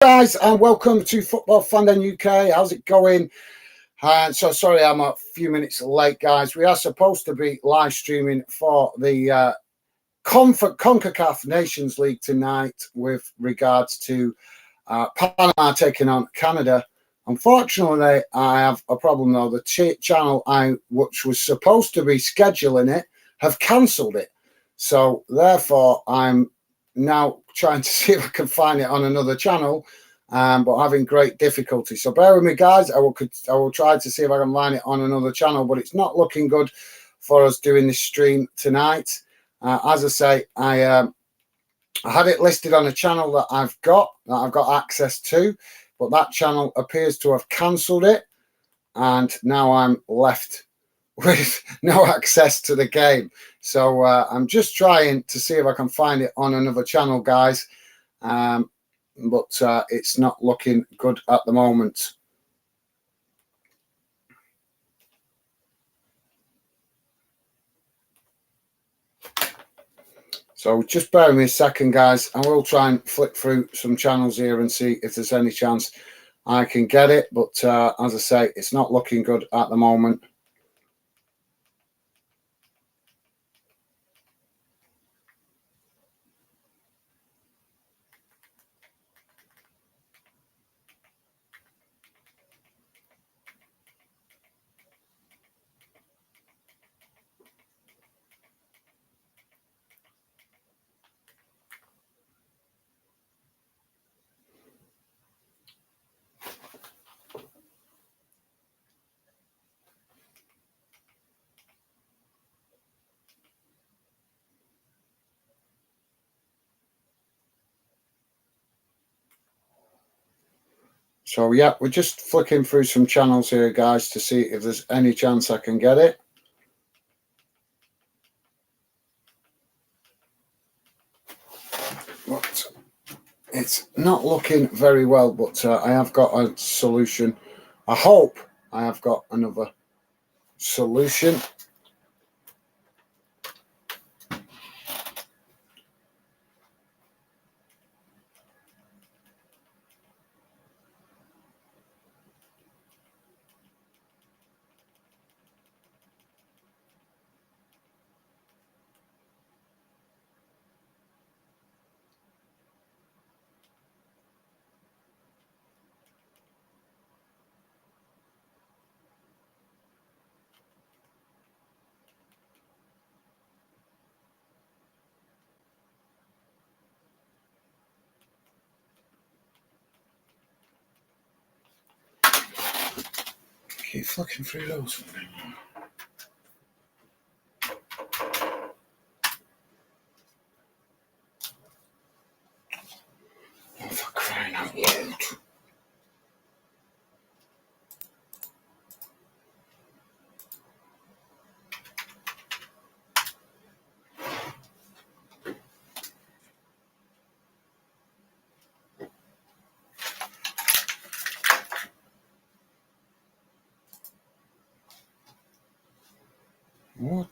Guys, and welcome to Football Fandom UK. How's it going? So sorry I'm a few minutes late, guys. We are supposed to be live streaming for the CONCACAF Nations League tonight with regards to Panama taking on Canada. Unfortunately, I have a problem though. The channel which was supposed to be scheduling it have cancelled it. So therefore, I'm now trying to see if I can find it on another channel, but having great difficulty. So bear with me, guys. I will try to see if I can find it on another channel, but it's not looking good for us doing this stream tonight. As I say, I had it listed on a channel that I've got access to, but that channel appears to have cancelled it, and now I'm left with no access to the game. So I'm just trying to see if I can find it on another channel, guys, but it's not looking good at the moment. So just bear with me a second, guys. I will try and flick through some channels here and see if there's any chance I can get it. But as I say, it's not looking good at the moment. So yeah, we're just flicking through some channels here, guys, to see if there's any chance I can get it. But it's not looking very well, but I have got a solution. I hope I have got another solution. Keep flicking through those. Oh, for crying out loud. What?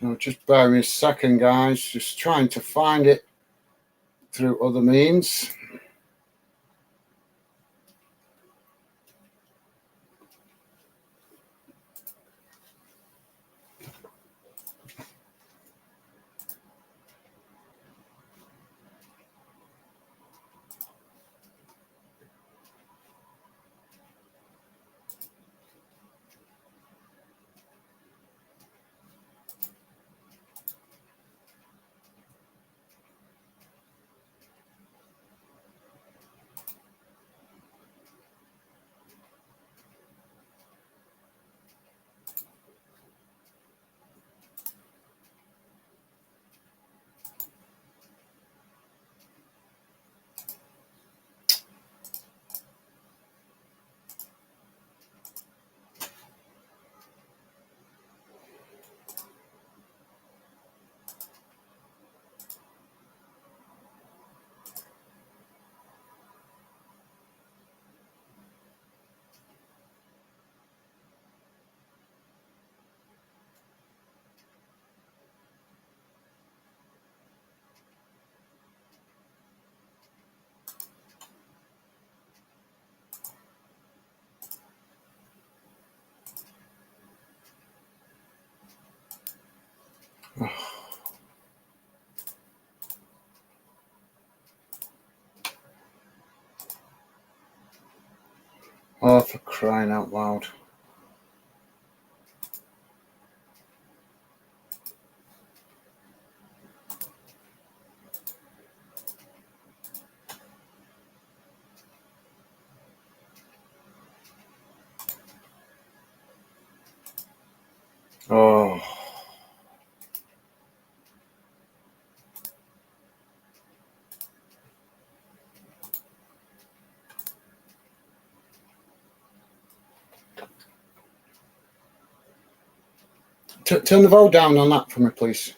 So just bear me a second, guys. Just trying to find it through other means. crying out loud. Oh. Turn the volume down on that for me, please.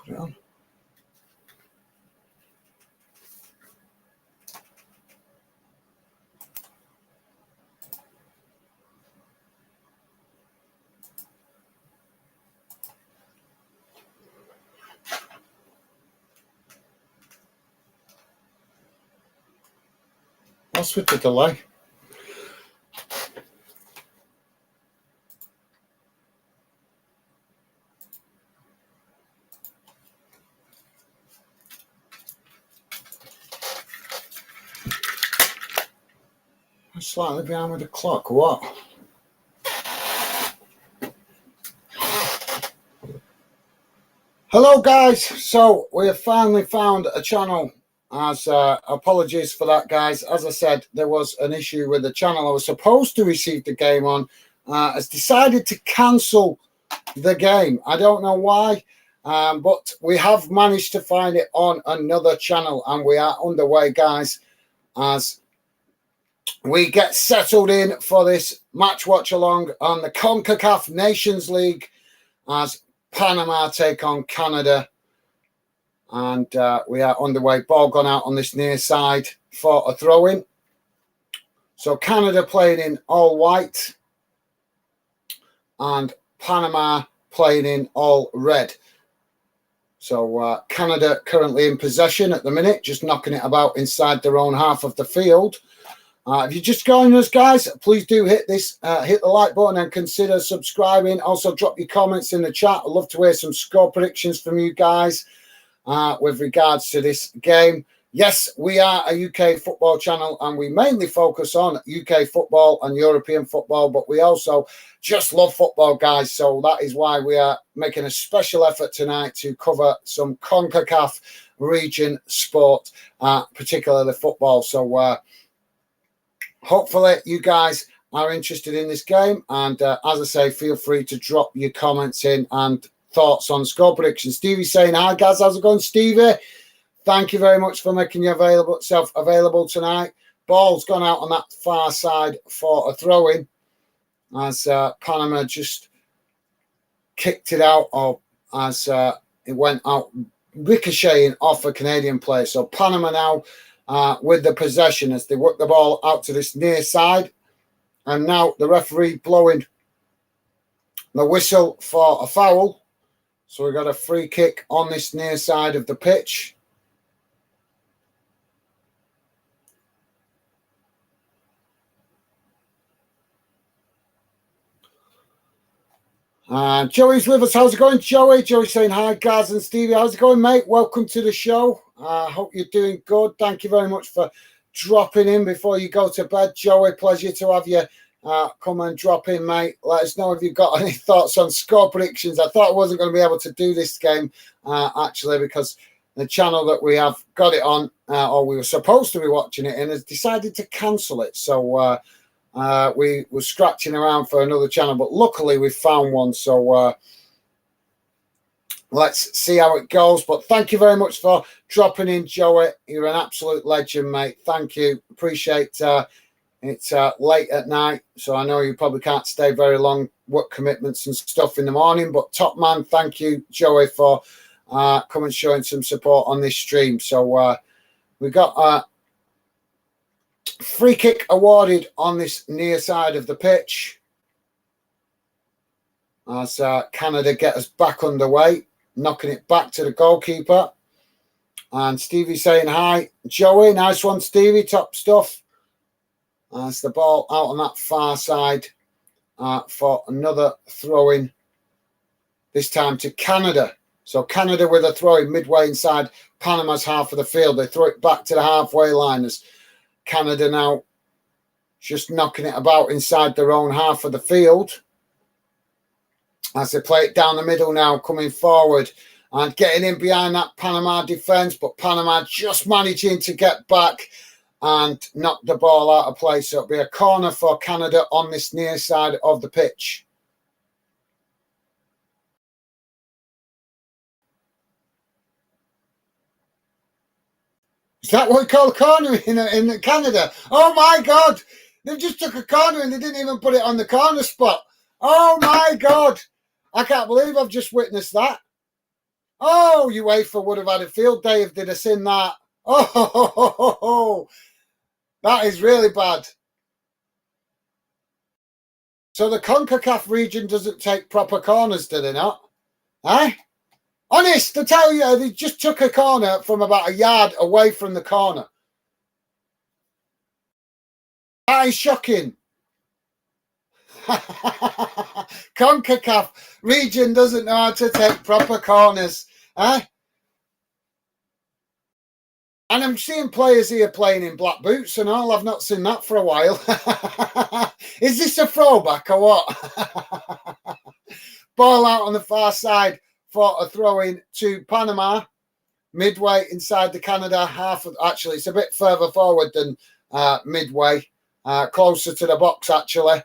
Put it on. What's with the delay? I'm slightly behind with the clock. What? Hello, guys. So we have finally found a channel. As apologies for that, guys. As I said, there was an issue with the channel I was supposed to receive the game on. Has decided to cancel the game. I don't know why, but we have managed to find it on another channel, and we are underway, guys, as we get settled in for this match watch along on the CONCACAF Nations League as Panama take on Canada. And we are underway. Ball gone out on this near side for a throw-in. So Canada playing in all white and Panama playing in all red. So Canada currently in possession at the minute, just knocking it about inside their own half of the field. If you're just joining us, guys, please do hit the like button and consider subscribing. Also, drop your comments in the chat. I'd love to hear some score predictions from you guys. With regards to this game. Yes, we are a UK football channel and we mainly focus on UK football and European football, but we also just love football, guys. So that is why we are making a special effort tonight to cover some CONCACAF region sport, particularly football. So hopefully you guys are interested in this game. And as I say, feel free to drop your comments in and thoughts on score prediction. Stevie saying hi, guys. How's it going, Stevie? Thank you very much for making yourself available tonight. Ball's gone out on that far side for a throw-in as Panama just kicked it out, or as it went out ricocheting off a Canadian player. So Panama now with the possession as they work the ball out to this near side. And now the referee blowing the whistle for a foul. So we've got a free kick on this near side of the pitch. Joey's with us. How's it going, Joey? Joey's saying hi, Gaz and Stevie. How's it going, mate? Welcome to the show. I hope you're doing good. Thank you very much for dropping in before you go to bed, Joey. Pleasure to have you come and drop in, mate. Let us know if you've got any thoughts on score predictions. I thought I wasn't going to be able to do this game, actually, because the channel that we have got it on, or we were supposed to be watching it in, has decided to cancel it. So we were scratching around for another channel, but luckily we found one. So let's see how it goes. But thank you very much for dropping in, Joey. You're an absolute legend, mate. Thank you. Appreciate it's late at night, so I know you probably can't stay very long, work commitments and stuff in the morning. But top man, thank you, Joey, for coming showing some support on this stream. So we got a free kick awarded on this near side of the pitch as Canada get us back underway, knocking it back to the goalkeeper. And Stevie saying hi. Joey, nice one, Stevie, top stuff. As the ball out on that far side for another throw-in, this time to Canada. So Canada with a throw-in midway inside Panama's half of the field. They throw it back to the halfway line as Canada now just knocking it about inside their own half of the field. As they play it down the middle now, coming forward and getting in behind that Panama defence. But Panama just managing to get back and knock the ball out of play. So it'll be a corner for Canada on this near side of the pitch. Is that what we call a corner in Canada? Oh my God! They just took a corner and they didn't even put it on the corner spot. Oh my God! I can't believe I've just witnessed that. Oh, UEFA would have had a field day if they'd have seen that. Oh, that is really bad. So the CONCACAF region doesn't take proper corners, do they not? Eh? Honest, to tell you, they just took a corner from about a yard away from the corner. That is shocking. CONCACAF region doesn't know how to take proper corners. Eh? And I'm seeing players here playing in black boots and all. I've not seen that for a while. Is this a throwback or what? Ball out on the far side for a throw-in to Panama. Midway inside the Canada half. Actually, it's a bit further forward than midway. Closer to the box, actually.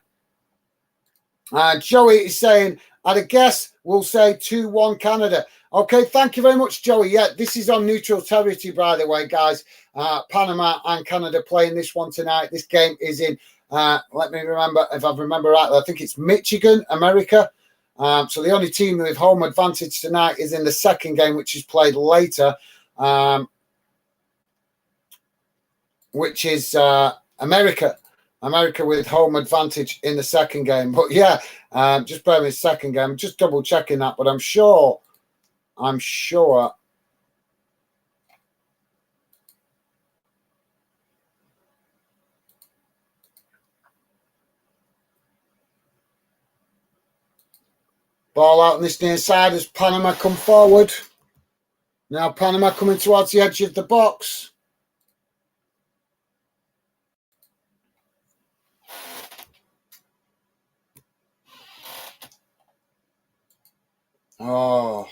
Joey is saying, I'd a guess we'll say 2-1 Canada. Okay, thank you very much, Joey. Yeah, this is on neutral territory, by the way, guys. Panama and Canada playing this one tonight. This game is in, let me remember, if I remember right, I think it's Michigan, America. So the only team with home advantage tonight is in the second game, which is played later, which is America. America with home advantage in the second game. But yeah, just bear with me a second game. Just double checking that, but I'm sure. Ball out on this near side as Panama come forward. Now Panama coming towards the edge of the box. Oh,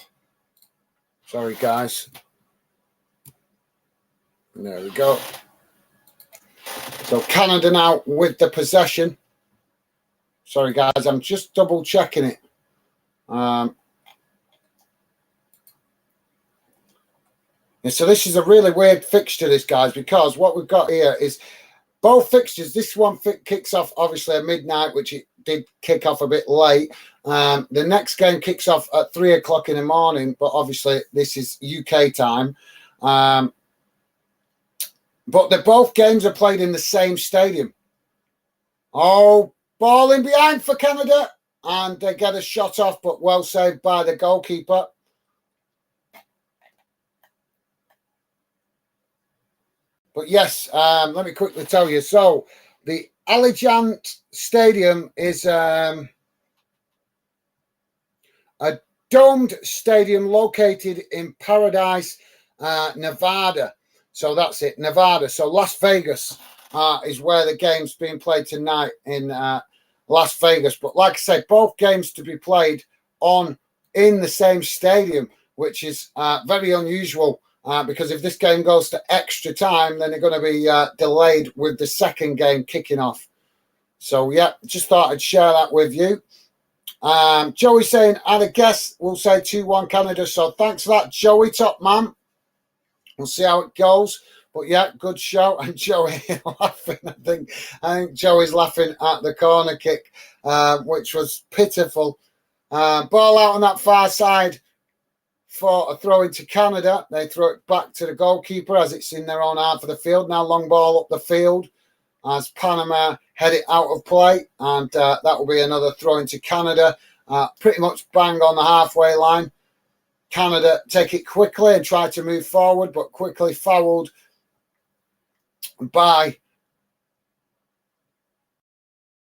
sorry, guys. There we go. So Canada now with the possession. Sorry, guys, I'm just double checking it. And so this is a really weird fixture, this, guys, because what we've got here is both fixtures. This one kicks off, obviously, at midnight, which it did kick off a bit late. The next game kicks off at 3 o'clock in the morning, but obviously this is UK time. But both games are played in the same stadium. Oh, ball in behind for Canada. And they get a shot off, but well saved by the goalkeeper. But yes, let me quickly tell you. So the Allegiant Stadium is a domed stadium located in Paradise, Nevada. So that's it, Nevada. So Las Vegas is where the game's being played tonight in Las Vegas. But like I say, both games to be played in the same stadium, which is very unusual because if this game goes to extra time, then they're going to be delayed with the second game kicking off. So, yeah, just thought I'd share that with you. Joey saying, and a guess, we'll say 2-1 Canada. So thanks for that, Joey, top man. We'll see how it goes. But yeah, good show. And Joey laughing, I think Joey's laughing at the corner kick, which was pitiful. Ball out on that far side for a throw into Canada. They throw it back to the goalkeeper as it's in their own half of the field. Now long ball up the field as Panama head it out of play. And that will be another throw into Canada. Pretty much bang on the halfway line. Canada take it quickly and try to move forward, but quickly fouled by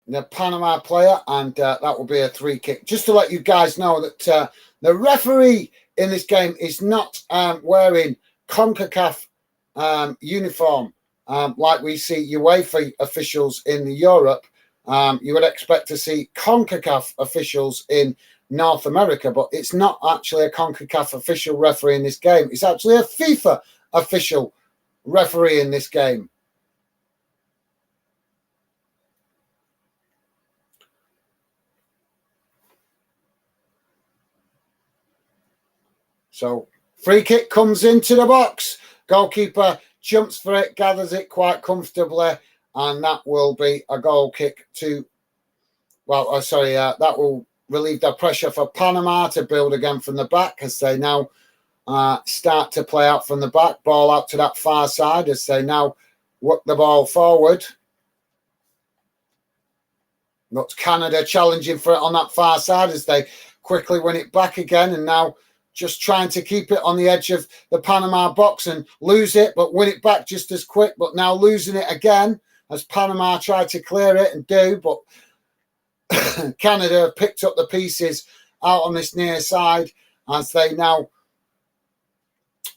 the Panama player, and that will be a free kick. Just to let you guys know that the referee in this game is not wearing CONCACAF uniform like we see UEFA officials in Europe. You would expect to see CONCACAF officials in North America, but it's not actually a CONCACAF official referee in this game. It's actually a FIFA official referee in this game. So free kick comes into the box. Goalkeeper jumps for it, gathers it quite comfortably, and that will be a goal kick to, that will relieve the pressure for Panama to build again from the back as they now start to play out from the back. Ball out to that far side as they now work the ball forward. That's Canada challenging for it on that far side as they quickly win it back again, and now just trying to keep it on the edge of the Panama box and lose it, but win it back just as quick, but now losing it again as Panama try to clear it and do, but Canada have picked up the pieces out on this near side as they now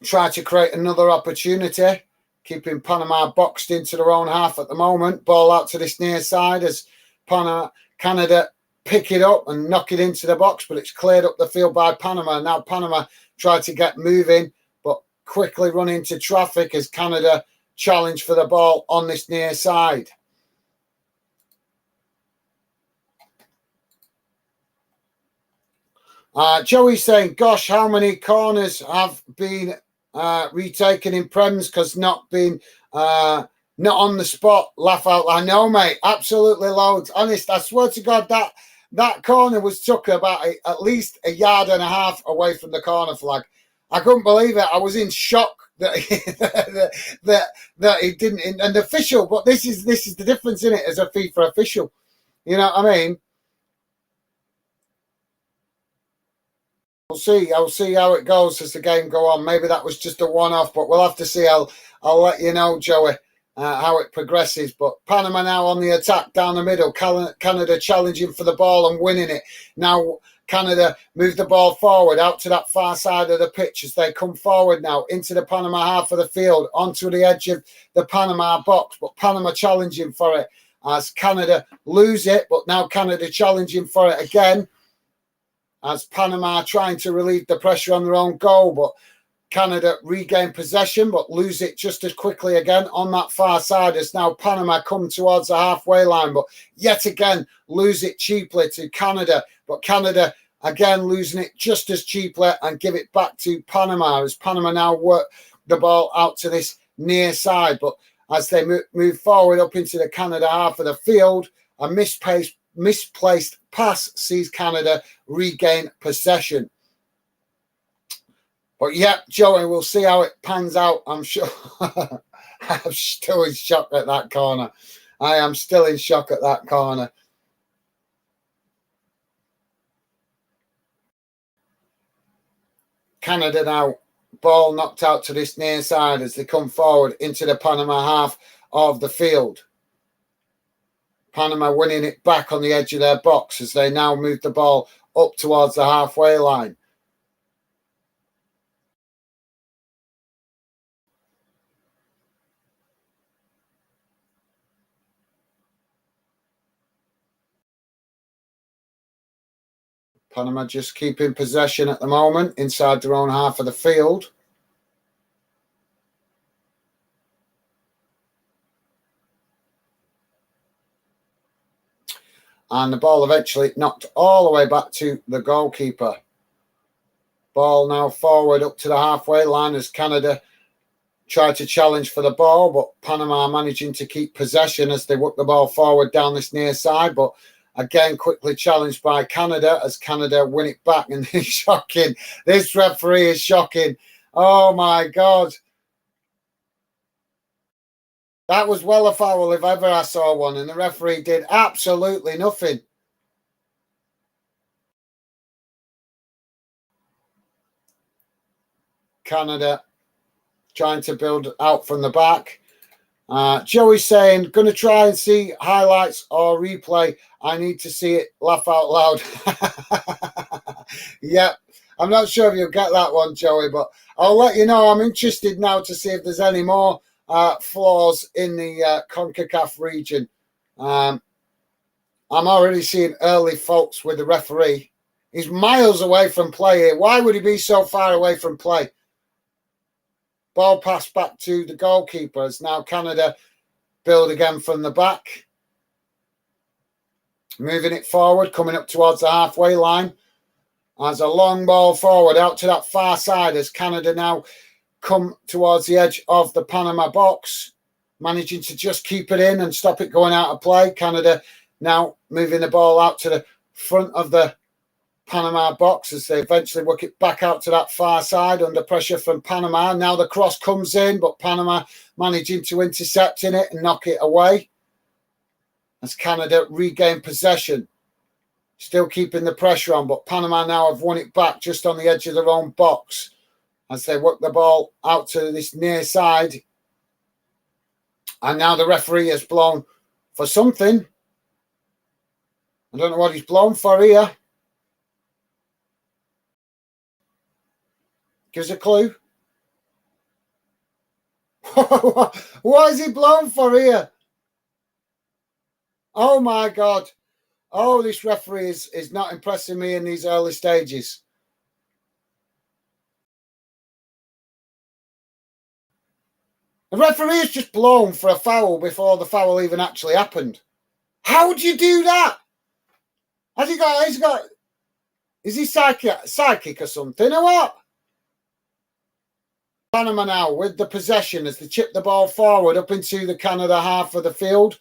try to create another opportunity, keeping Panama boxed into their own half at the moment. Ball out to this near side as Canada pick it up and knock it into the box, but it's cleared up the field by Panama. Now Panama try to get moving, but quickly run into traffic as Canada challenge for the ball on this near side. Joey's saying, gosh, how many corners have been retaken in Prems because not on the spot? Laugh out loud. I know, mate. Absolutely loads. Honest, I swear to God, that corner was took about at least a yard and a half away from the corner flag. I couldn't believe it. I was in shock that he didn't. And the official, but this is the difference in it as a FIFA official. You know what I mean? I'll see how it goes as the game go on. Maybe that was just a one-off, but we'll have to see. I'll let you know, Joey, how it progresses. But Panama now on the attack down the middle. Canada challenging for the ball and winning it. Now Canada move the ball forward out to that far side of the pitch as they come forward now into the Panama half of the field, onto the edge of the Panama box. But Panama challenging for it as Canada lose it. But now Canada challenging for it again, as Panama trying to relieve the pressure on their own goal, but Canada regain possession, but lose it just as quickly again on that far side as now Panama come towards the halfway line, but yet again lose it cheaply to Canada, but Canada again losing it just as cheaply and give it back to Panama as Panama now work the ball out to this near side, but as they move forward up into the Canada half of the field, a misplaced pass sees Canada regain possession. But yeah, Joey, we'll see how it pans out. I'm sure. I'm still in shock at that corner. I am still in shock at that corner. Canada now, ball knocked out to this near side as they come forward into the Panama half of the field. Panama winning it back on the edge of their box as they now move the ball up towards the halfway line. Panama just keeping possession at the moment inside their own half of the field. And the ball eventually knocked all the way back to the goalkeeper. Ball now forward up to the halfway line as Canada tried to challenge for the ball, but Panama managing to keep possession as they work the ball forward down this near side. But again, quickly challenged by Canada as Canada win it back. And it's shocking. This referee is shocking. Oh, my God. That was well a foul if ever I saw one, and the referee did absolutely nothing. Canada trying to build out from the back. Joey saying, going to try and see highlights or replay. I need to see it. Laugh out loud. Yep. I'm not sure if you'll get that one, Joey, but I'll let you know. I'm interested now to see if there's any more flaws in the CONCACAF region. I'm already seeing early faults with the referee. He's miles away from play here. Why would he be so far away from play? Ball passed back to the goalkeeper as now Canada build again from the back. Moving it forward, coming up towards the halfway line. As a long ball forward out to that far side as Canada now come towards the edge of the Panama box, managing to just keep it in and stop it going out of play. Canada now moving the ball out to the front of the Panama box as they eventually work it back out to that far side under pressure from Panama. Now the cross comes in, but Panama managing to intercept in it and knock it away as Canada regain possession. Still keeping the pressure on, but Panama now have won it back just on the edge of their own box as they work the ball out to this near side. And now the referee has blown for something. I don't know what he's blown for here. Give us a clue. What is he blown for here? Oh, my God. Oh, this referee is not impressing me in these early stages. The referee is just blown for a foul before the foul even actually happened. How would you do that? Is he psychic or something or what? Panama now with the possession as they chip the ball forward up into the Canada half of the field.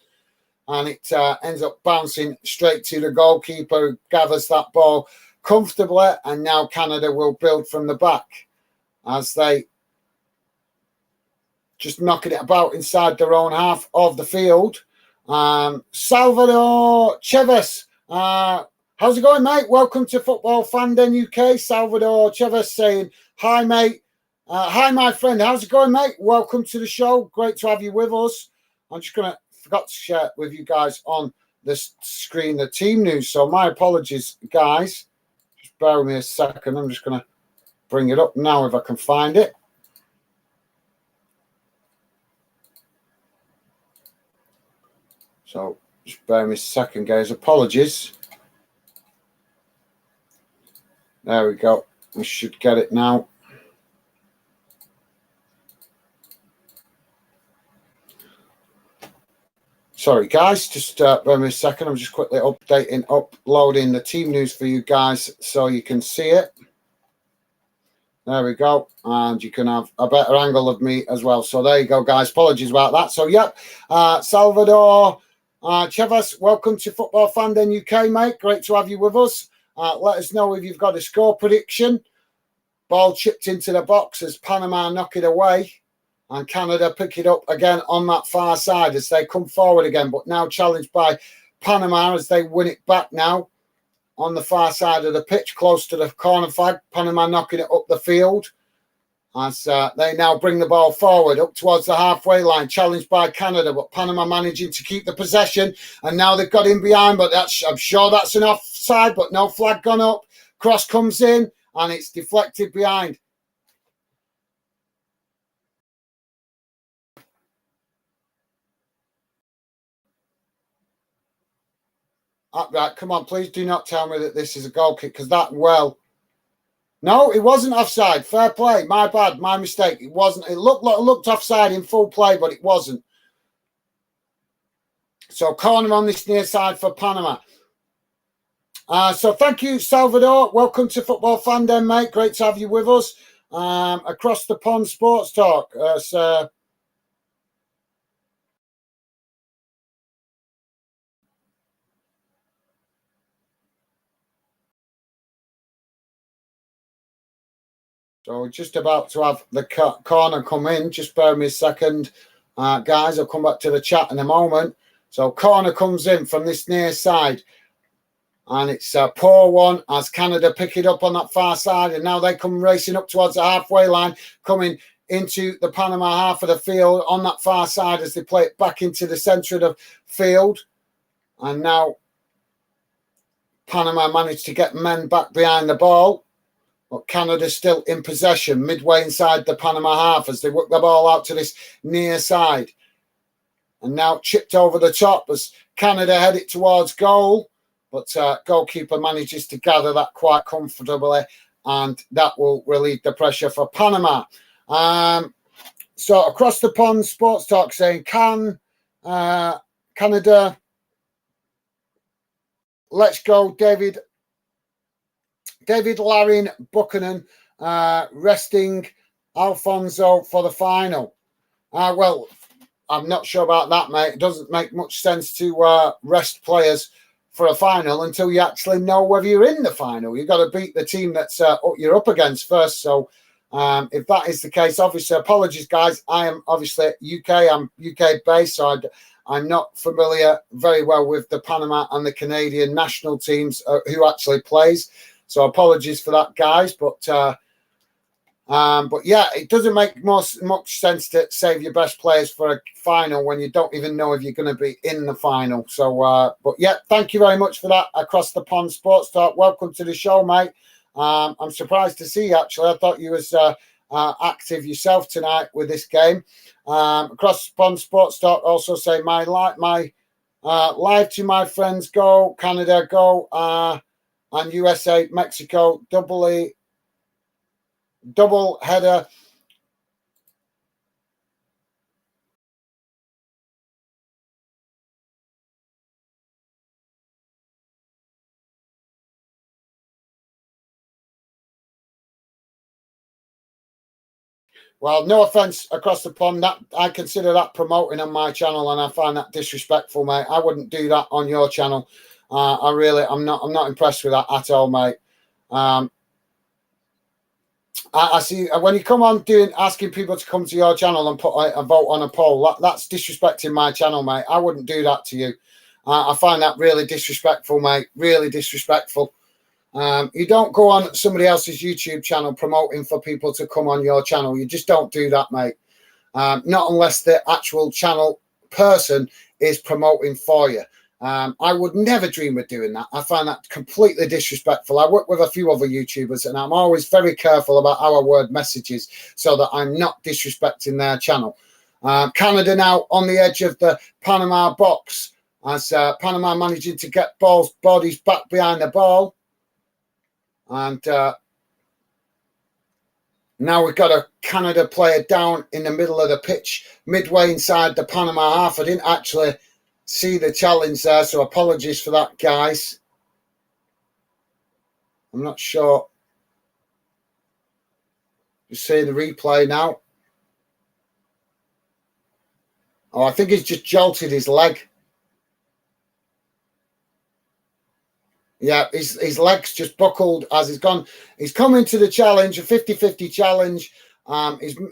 And it ends up bouncing straight to the goalkeeper who gathers that ball comfortably. And now Canada will build from the back as they just knocking it about inside their own half of the field. Salvador Chavez. How's it going, mate? Welcome to Football Fan Den UK. Salvador Chavez saying, hi, mate. Hi, my friend. How's it going, mate? Welcome to the show. Great to have you with us. I'm just going to forgot to share with you guys on this screen the team news. So my apologies, guys. Just bear with me a second. I'm just going to bring it up now if I can find it. So just bear with me a second, guys. Apologies. There we go. We should get it now. Sorry, guys. Just bear with me a second. I'm just quickly uploading the team news for you guys so you can see it. There we go. And you can have a better angle of me as well. So there you go, guys. Apologies about that. So, yep. Salvador Chavez, welcome to Football Fan Den UK, mate. Great to have you with us. Let us know if you've got a score prediction. Ball chipped into the box as Panama knock it away. And Canada pick it up again on that far side as they come forward again. But now challenged by Panama as they win it back now on the far side of the pitch, close to the corner flag. Panama knocking it up the field as they now bring the ball forward up towards the halfway line, challenged by Canada. But Panama managing to keep the possession. And now they've got in behind, but I'm sure that's an offside, but no flag gone up. Cross comes in and it's deflected behind. Right, come on, please do not tell me that this is a goal kick, because that, well, no, it wasn't offside. Fair play. My bad, my mistake. It wasn't. It looked offside in full play, but it wasn't. So corner on this near side for Panama. So thank you, Salvador. Welcome to Football Fan Den, mate. Great to have you with us. Across the Pond Sports Talk. So we're just about to have the corner come in. Just bear with me a second, guys. I'll come back to the chat in a moment. So corner comes in from this near side. And it's a poor one as Canada pick it up on that far side. And now they come racing up towards the halfway line, coming into the Panama half of the field on that far side as they play it back into the centre of the field. And now Panama managed to get men back behind the ball. But Canada's still in possession midway inside the Panama half as they work the ball out to this near side. And now chipped over the top as Canada head it towards goal. But goalkeeper manages to gather that quite comfortably, and that will relieve the pressure for Panama. So across the pond, Sports Talk saying, can Canada, let's go, David Larin Buchanan, resting Alfonso for the final. Well, I'm not sure about that, mate. It doesn't make much sense to rest players for a final until you actually know whether you're in the final. You've got to beat the team that's you're up against first. So if that is the case, obviously, apologies, guys. I am obviously UK. I'm UK based, so I'm not familiar very well with the Panama and the Canadian national teams who actually plays. So apologies for that, guys. But yeah, it doesn't make much sense to save your best players for a final when you don't even know if you're going to be in the final. So, but yeah, thank you very much for that. Across the Pond Sports Talk. Welcome to the show, mate. I'm surprised to see you, actually. I thought you was active yourself tonight with this game. Across the Pond Sports Talk also say my live to my friends, go Canada, go, and USA, Mexico, double header. Well, no offense across the pond, that I consider that promoting on my channel, and I find that disrespectful, mate. I wouldn't do that on your channel. I'm not impressed with that at all, mate. I see when you come on asking people to come to your channel and put a vote on a poll, that's disrespecting my channel, mate. I wouldn't do that to you. I find that really disrespectful, mate. Really disrespectful. You don't go on somebody else's YouTube channel promoting for people to come on your channel. You just don't do that, mate. Not unless the actual channel person is promoting for you. I would never dream of doing that. I find that completely disrespectful. I work with a few other YouTubers, and I'm always very careful about how I word messages so that I'm not disrespecting their channel. Canada now on the edge of the Panama box as Panama managing to get bodies back behind the ball. And now we've got a Canada player down in the middle of the pitch, midway inside the Panama half. I didn't actually see the challenge there, so apologies for that, guys. I'm not sure. Just see the replay now. Oh, I think he's just jolted his leg. Yeah, his leg's just buckled as he's gone. He's come into the challenge, a 50-50 challenge.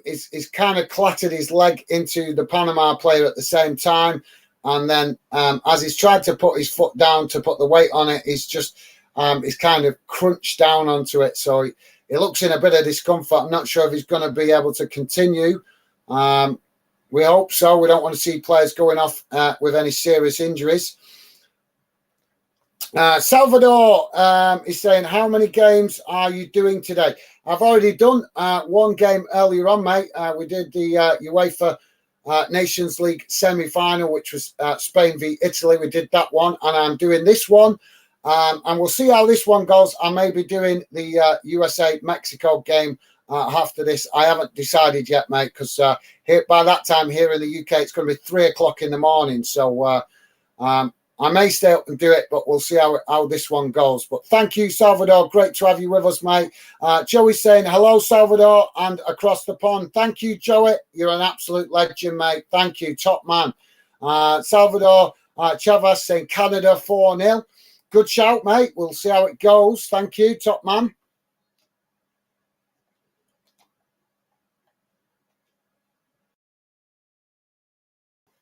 He's kind of clattered his leg into the Panama player at the same time. And then as he's tried to put his foot down to put the weight on it, he's kind of crunched down onto it. So he looks in a bit of discomfort. I'm not sure if he's going to be able to continue. We hope so. We don't want to see players going off with any serious injuries. Salvador is saying, how many games are you doing today? I've already done one game earlier on, mate. We did the UEFA Nations League semi-final, which was Spain v Italy. We did that one, and I'm doing this one. And we'll see how this one goes. I may be doing the USA-Mexico game after this. I haven't decided yet, mate, because by that time here in the UK, it's going to be 3 o'clock in the morning. So I may stay up and do it, but we'll see how this one goes. But thank you, Salvador. Great to have you with us, mate. Joey's saying, hello, Salvador, and across the pond. Thank you, Joey. You're an absolute legend, mate. Thank you, top man. Salvador Chavez saying Canada 4-0. Good shout, mate. We'll see how it goes. Thank you, top man.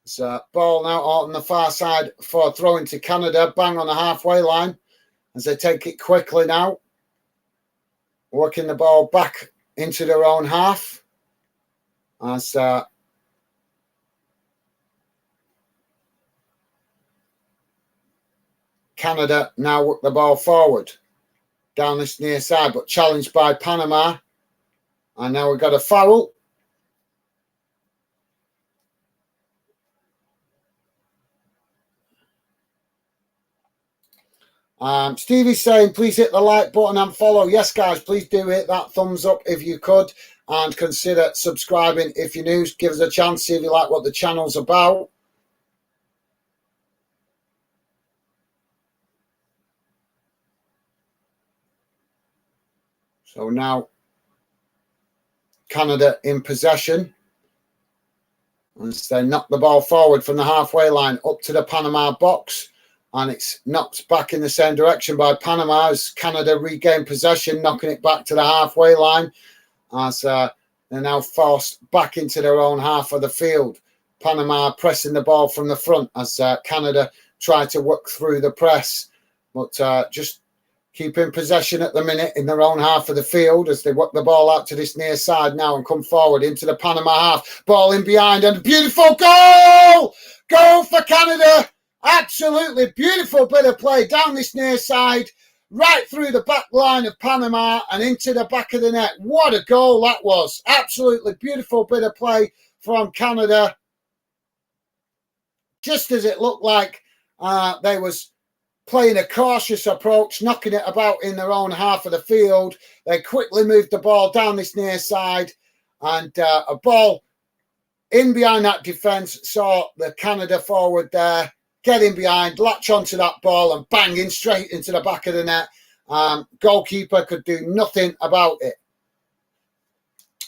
It's a ball now on the far side for throwing to Canada. Bang on the halfway line as they take it quickly now. Working the ball back into their own half. As Canada now work the ball forward down this near side, but challenged by Panama. And now we've got a foul. Stevie's saying, please hit the like button and follow. Yes, guys, please do hit that thumbs up if you could. And consider subscribing if you're new. Give us a chance, see if you like what the channel's about. So now Canada in possession. And they knock the ball forward from the halfway line up to the Panama box. And it's knocked back in the same direction by Panama as Canada regain possession, knocking it back to the halfway line as they're now forced back into their own half of the field. Panama pressing the ball from the front as Canada try to work through the press. But just keeping possession at the minute in their own half of the field as they work the ball out to this near side now and come forward into the Panama half. Ball in behind and a beautiful goal! Goal for Canada! Absolutely beautiful bit of play down this near side, right through the back line of Panama and into the back of the net. What a goal that was. Absolutely beautiful bit of play from Canada. Just as it looked like they was playing a cautious approach, knocking it about in their own half of the field. They quickly moved the ball down this near side and a ball in behind that defence. Saw the Canada forward there, get in behind, latch onto that ball and banging straight into the back of the net. Goalkeeper could do nothing about it.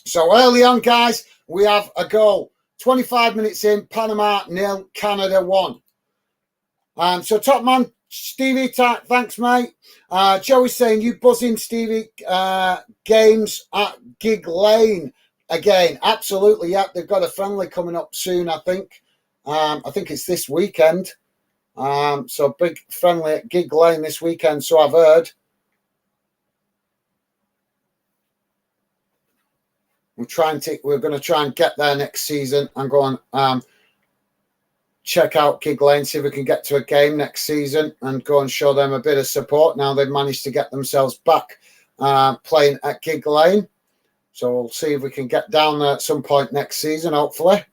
So early on, guys, we have a goal. 25 minutes in, Panama 0, Canada 1. So top man, Stevie, thanks, mate. Joey's saying, you buzzing, Stevie, games at Gig Lane again. Absolutely, yeah. They've got a friendly coming up soon, I think. I think it's this weekend. So big friendly at Gig Lane this weekend, so I've heard. We're going to try and get there next season and go on check out Gig Lane, see if we can get to a game next season and go and show them a bit of support. Now they've managed to get themselves back playing at Gig Lane. So we'll see if we can get down there at some point next season, hopefully.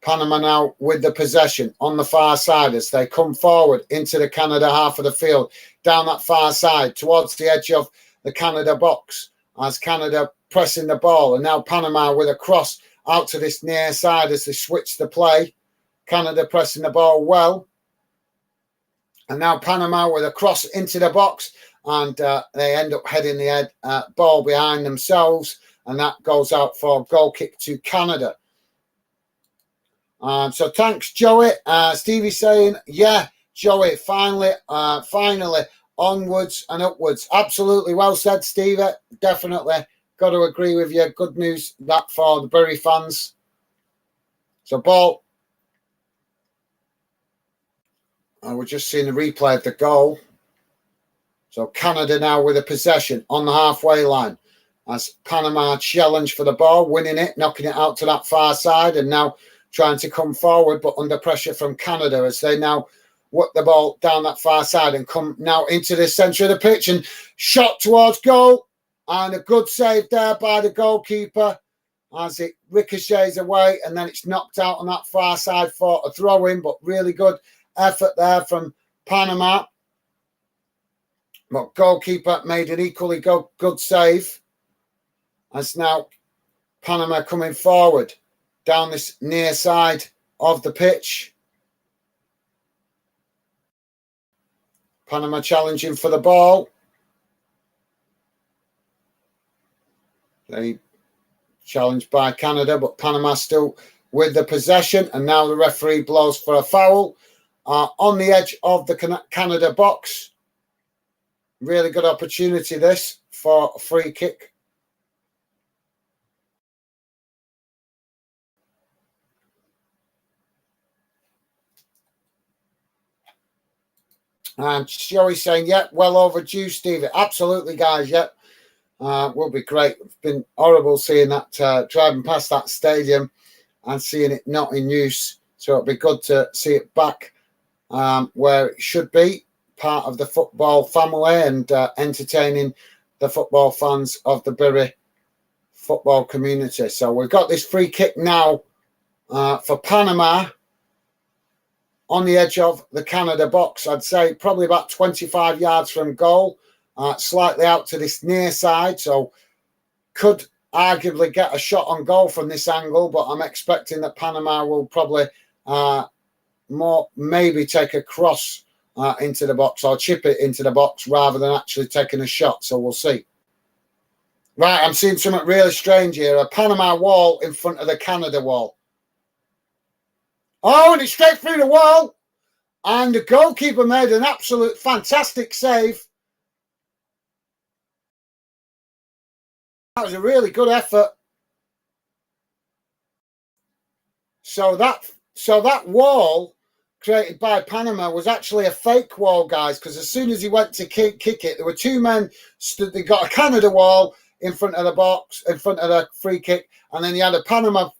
Panama now with the possession on the far side as they come forward into the Canada half of the field, down that far side towards the edge of the Canada box as Canada pressing the ball. And now Panama with a cross out to this near side as they switch the play. Canada pressing the ball well. And now Panama with a cross into the box. And they end up heading the ball behind themselves. And that goes out for a goal kick to Canada. So thanks, Joey. Stevie saying, yeah, Joey, finally, onwards and upwards. Absolutely well said, Stevie. Definitely. Got to agree with you. Good news that for the Bury fans. So ball. We're just seeing the replay of the goal. So Canada now with a possession on the halfway line as Panama challenge for the ball, winning it, knocking it out to that far side and now trying to come forward, but under pressure from Canada as they now work the ball down that far side and come now into the centre of the pitch and shot towards goal. And a good save there by the goalkeeper. as it ricochets away, and then it's knocked out on that far side for a throw-in, but really good effort there from Panama. But goalkeeper made an equally good save. As now Panama coming forward down this near side of the pitch. Panama challenging for the ball. They challenged by Canada, but Panama still with the possession. And now the referee blows for a foul on the edge of the Canada box. Really good opportunity this for a free kick. And Joey's saying, yeah, well overdue, Steve. Absolutely, guys, yeah. Will be great. It's been horrible seeing that, driving past that stadium and seeing it not in use. So it'll be good to see it back where it should be, part of the football family and entertaining the football fans of the Bury football community. So we've got this free kick now for Panama on the edge of the Canada box. I'd say probably about 25 yards from goal, slightly out to this near side. So could arguably get a shot on goal from this angle, but I'm expecting that Panama will probably maybe take a cross into the box or chip it into the box rather than actually taking a shot. So we'll see. Right, I'm seeing something really strange here. A Panama wall in front of the Canada wall. Oh, and it's straight through the wall. And the goalkeeper made an absolute fantastic save. That was a really good effort. So that wall created by Panama was actually a fake wall, guys, because as soon as he went to kick it, there were two men stood. They got a Canada wall in front of the box, in front of the free kick, and then he had a Panama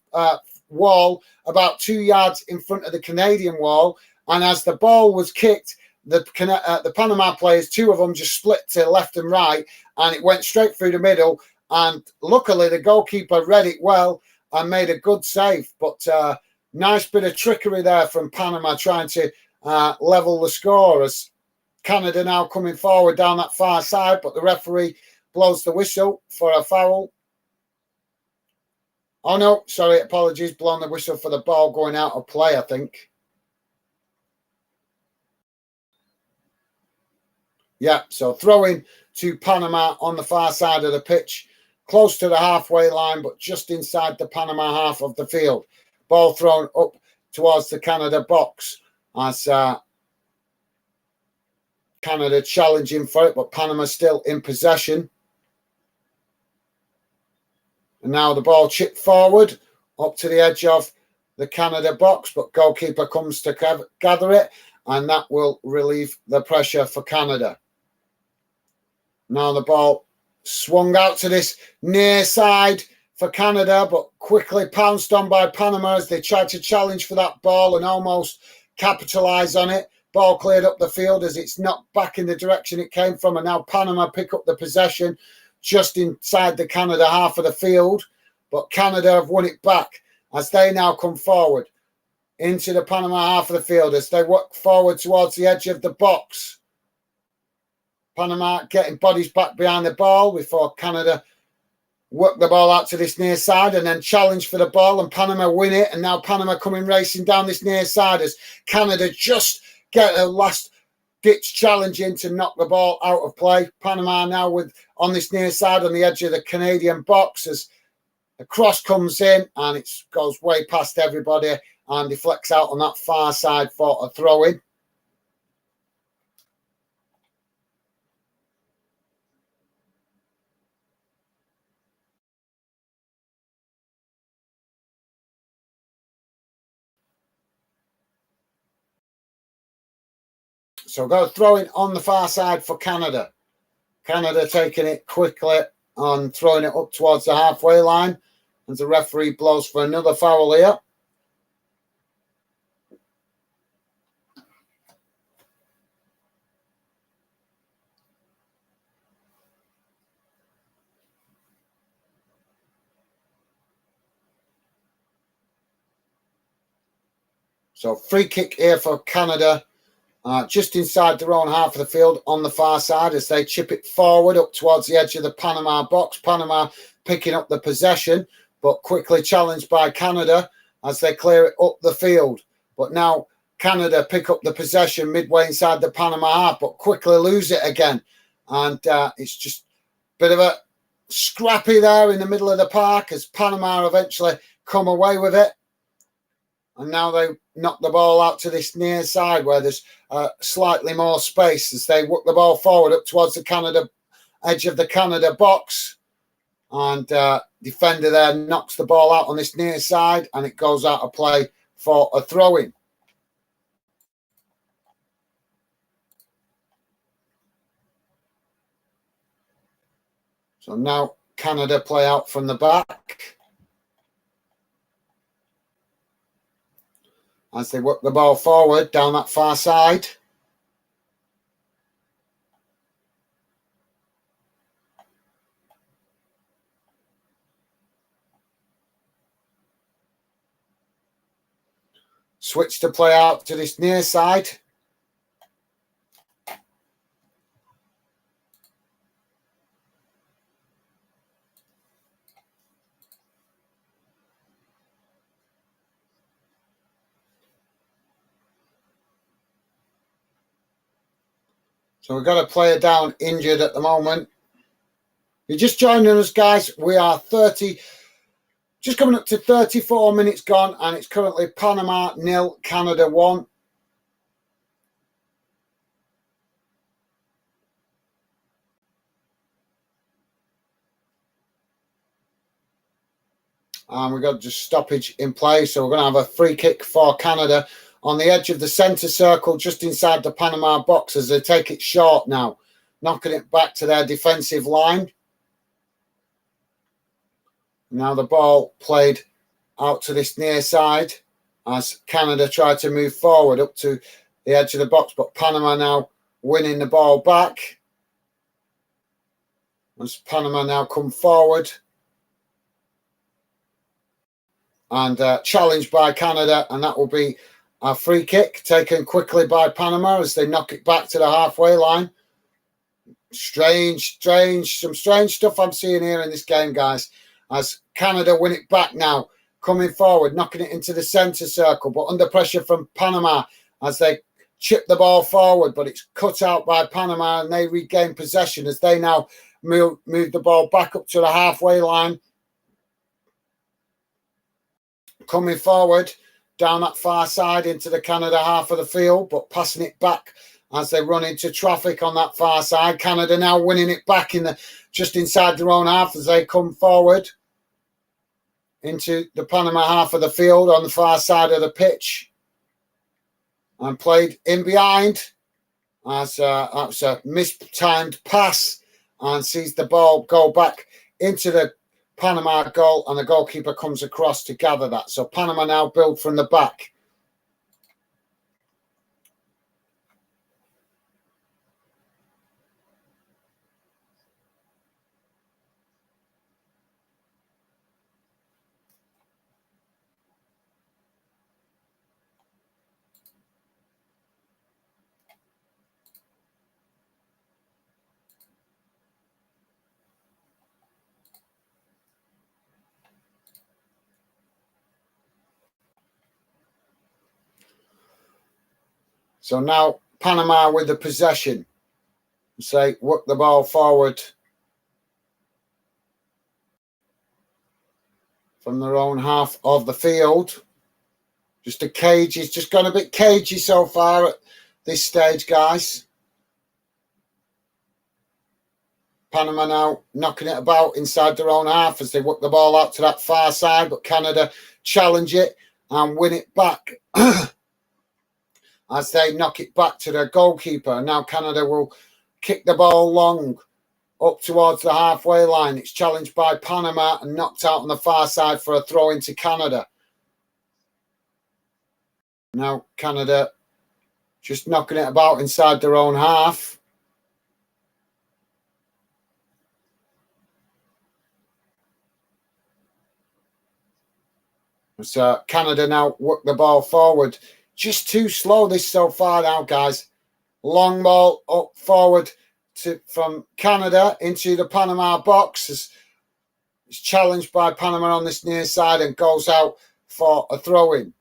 wall about 2 yards in front of the Canadian wall. And as the ball was kicked, the Panama players, two of them just split to left and right, and it went straight through the middle. And luckily, the goalkeeper read it well and made a good save. But nice bit of trickery there from Panama trying to level the score as Canada now coming forward down that far side. But the referee blows the whistle for a foul. Oh, no, sorry, apologies. Blowing the whistle for the ball going out of play, I think. Yeah, so throwing to Panama on the far side of the pitch, close to the halfway line, but just inside the Panama half of the field. Ball thrown up towards the Canada box as Canada challenging for it, but Panama still in possession. And now the ball chipped forward up to the edge of the Canada box, but goalkeeper comes to gather it, and that will relieve the pressure for Canada. Now the ball swung out to this near side for Canada, but quickly pounced on by Panama as they tried to challenge for that ball and almost capitalise on it. Ball cleared up the field as it's knocked back in the direction it came from, and now Panama pick up the possession just inside the Canada half of the field. But Canada have won it back as they now come forward into the Panama half of the field as they work forward towards the edge of the box. Panama getting bodies back behind the ball before Canada work the ball out to this near side and then challenge for the ball, and Panama win it. And now Panama coming racing down this near side as Canada just get a last ditch challenge in to knock the ball out of play. Panama now on this near side on the edge of the Canadian box as the cross comes in and it goes way past everybody and deflects out on that far side for a throw-in. So go throwing on the far side for Canada. Canada taking it quickly and throwing it up towards the halfway line. And the referee blows for another foul here. So free kick here for Canada, just inside their own half of the field on the far side as they chip it forward up towards the edge of the Panama box. Panama picking up the possession, but quickly challenged by Canada as they clear it up the field. But now Canada pick up the possession midway inside the Panama half, but quickly lose it again. And it's just a bit of a scrappy there in the middle of the park as Panama eventually come away with it. And now they knock the ball out to this near side where there's slightly more space as they work the ball forward up towards the Canada edge of the Canada box. And defender there knocks the ball out on this near side and it goes out of play for a throw-in. So now Canada play out from the back as they work the ball forward down that far side. Switch to play out to this near side. So we've got a player down injured at the moment. You're just joining us, guys. We are just coming up to 34 minutes gone, and it's currently Panama 0, Canada 1. And we've got just stoppage in play. So we're going to have a free kick for Canada on the edge of the centre circle, just inside the Panama box as they take it short now, knocking it back to their defensive line. Now the ball played out to this near side as Canada tried to move forward up to the edge of the box, but Panama now winning the ball back. As Panama now come forward and challenged by Canada, and that will be a free kick taken quickly by Panama as they knock it back to the halfway line. Some strange stuff I'm seeing here in this game, guys, as Canada win it back now, coming forward, knocking it into the centre circle, but under pressure from Panama as they chip the ball forward, but it's cut out by Panama and they regain possession as they now move the ball back up to the halfway line. Coming forward down that far side into the Canada half of the field, but passing it back as they run into traffic on that far side. Canada now winning it back just inside their own half as they come forward into the Panama half of the field on the far side of the pitch and played in behind as that's a mistimed pass and sees the ball go back into the Panama goal, and the goalkeeper comes across to gather that. So Panama now build from the back. So now Panama with the possession. Say, work the ball forward from their own half of the field. Just a cage. It's just gone a bit cagey so far at this stage, guys. Panama now knocking it about inside their own half as they work the ball out to that far side, but Canada challenge it and win it back. As they knock it back to their goalkeeper. Now Canada will kick the ball long up towards the halfway line. It's challenged by Panama and knocked out on the far side for a throw into Canada. Now Canada just knocking it about inside their own half. So Canada now work the ball forward Just too slow this so far now, guys. Long ball up forward from Canada into the Panama box. It's challenged by Panama on this near side and goes out for a throw-in.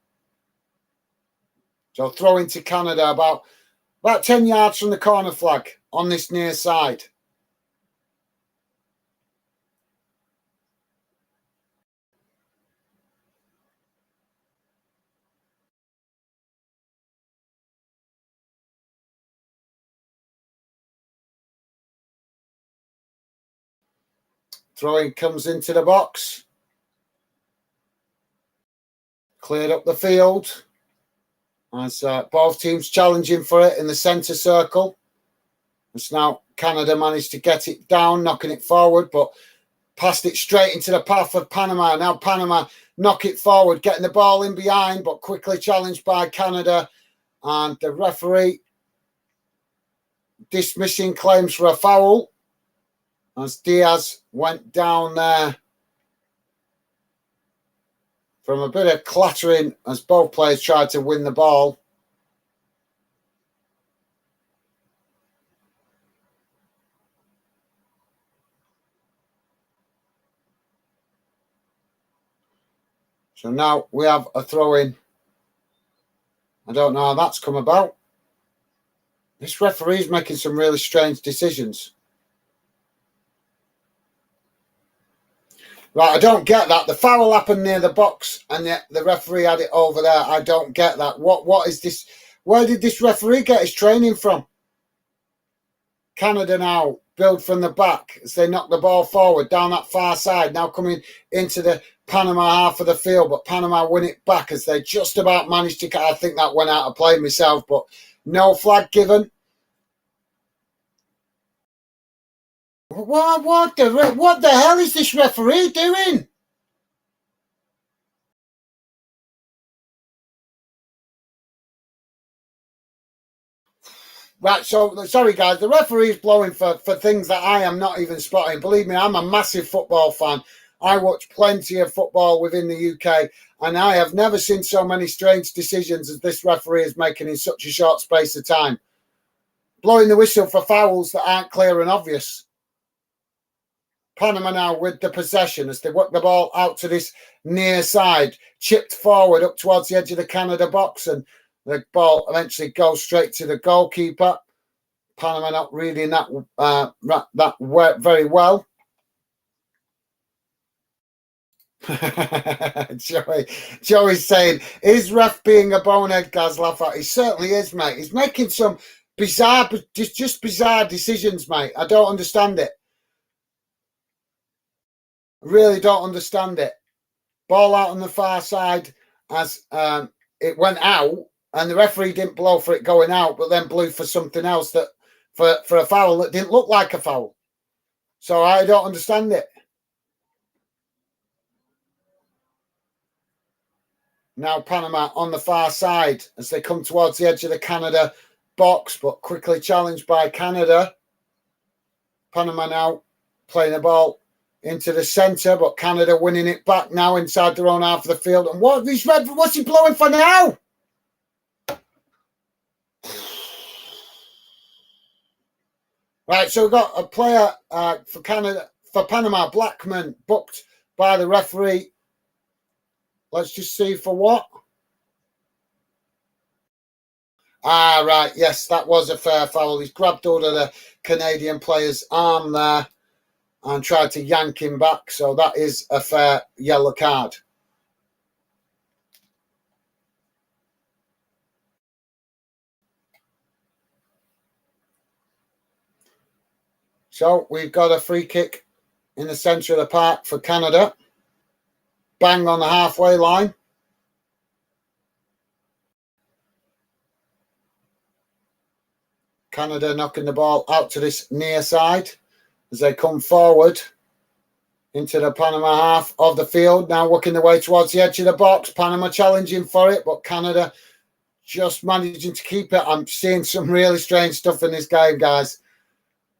So throw-in to Canada about 10 yards from the corner flag on this near side. Throw-in comes into the box. Cleared up the field. As both teams challenging for it in the centre circle. It's now Canada managed to get it down, knocking it forward, but passed it straight into the path of Panama. Now Panama knock it forward, getting the ball in behind, but quickly challenged by Canada. And the referee dismissing claims for a foul as Diaz went down there from a bit of clattering as both players tried to win the ball. So now we have a throw-in. I don't know how that's come about. This referee's making some really strange decisions. Right, I don't get that. The foul happened near the box and yet the referee had it over there. I don't get that. What is this? Where did this referee get his training from? Canada now build from the back as they knock the ball forward down that far side. Now coming into the Panama half of the field, but Panama win it back as they just about managed to. I think that went out of play myself, but no flag given. What the hell is this referee doing? Right, so sorry guys, the referee is blowing for things that I am not even spotting. Believe me, I'm a massive football fan. I watch plenty of football within the UK, and I have never seen so many strange decisions as this referee is making in such a short space of time. Blowing the whistle for fouls that aren't clear and obvious. Panama now with the possession as they work the ball out to this near side, chipped forward up towards the edge of the Canada box, and the ball eventually goes straight to the goalkeeper. Panama not reading that very well. Joey's saying, is ref being a bonehead, Gazlafa? He certainly is, mate. He's making some bizarre, just bizarre decisions, mate. I don't understand it. Really don't understand it. Ball out on the far side as it went out, and the referee didn't blow for it going out, but then blew for something else that for a foul that didn't look like a foul. So I don't understand it. Now Panama on the far side as they come towards the edge of the Canada box, but quickly challenged by Canada. Panama now playing the ball into the centre, but Canada winning it back now inside their own half of the field. And what's he blowing for now? Right, so we've got a player for Panama, Blackman, booked by the referee. Let's just see for what. Right, yes, that was a fair foul. He's grabbed hold of the Canadian player's arm there and tried to yank him back. So that is a fair yellow card. So we've got a free kick in the centre of the park for Canada. Bang on the halfway line. Canada knocking the ball out to this near side as they come forward into the Panama half of the field. Now working their way towards the edge of the box. Panama challenging for it, but Canada just managing to keep it. I'm seeing some really strange stuff in this game, guys.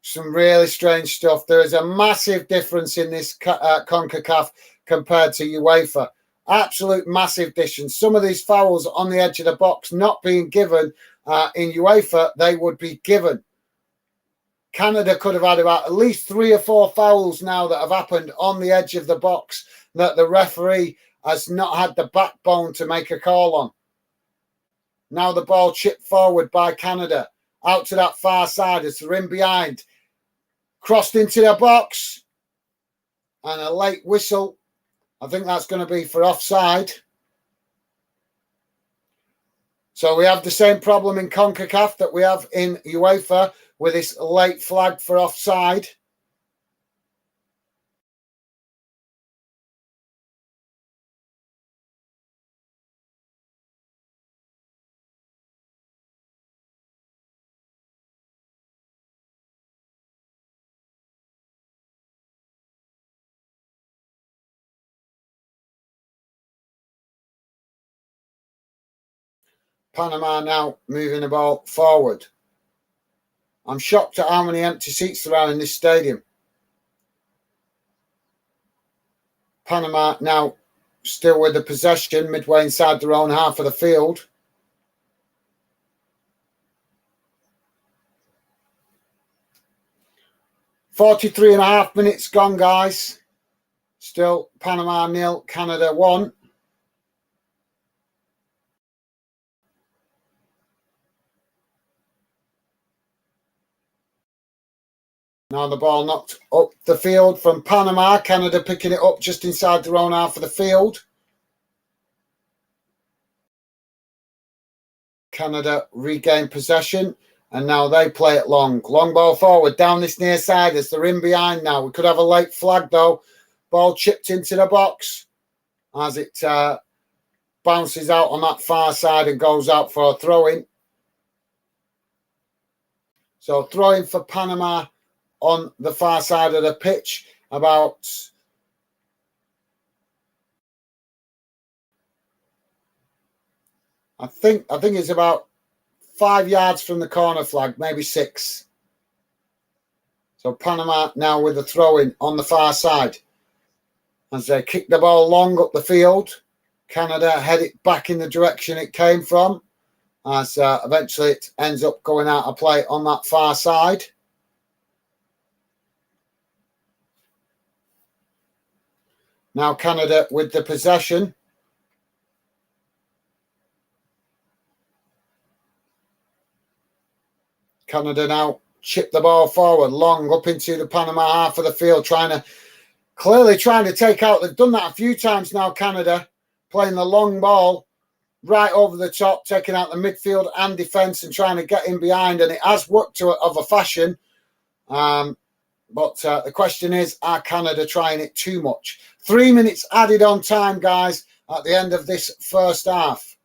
Some really strange stuff. There is a massive difference in this CONCACAF compared to UEFA. Absolute massive distance. Some of these fouls on the edge of the box not being given in UEFA, they would be given. Canada could have had about at least 3 or 4 fouls now that have happened on the edge of the box that the referee has not had the backbone to make a call on. Now the ball chipped forward by Canada, out to that far side as they're in behind. Crossed into the box, and a late whistle. I think that's going to be for offside. So we have the same problem in CONCACAF that we have in UEFA with this late flag for offside. Panama now moving the ball forward. I'm shocked at how many empty seats there are in this stadium. Panama now still with the possession midway inside their own half of the field. .43.5 minutes gone, guys. Still Panama 0, Canada 1. Now the ball knocked up the field from Panama. Canada picking it up just inside their own half of the field. Canada regain possession, and now they play it long. Long ball forward down this near side as they're in behind now. We could have a late flag though. Ball chipped into the box as it bounces out on that far side and goes out for a throw-in. So throw-in for Panama on the far side of the pitch, about I think it's about 5 yards from the corner flag, maybe 6. So Panama now with a throw-in on the far side as they kick the ball long up the field. Canada head it back in the direction it came from as eventually it ends up going out of play on that far side. Now Canada with the possession. Canada now chip the ball forward, long up into the Panama half of the field, clearly trying to take out. They've done that a few times now, Canada, playing the long ball right over the top, taking out the midfield and defence and trying to get in behind. And it has worked of a fashion. But the question is, are Canada trying it too much? 3 minutes added on time, guys, at the end of this first half.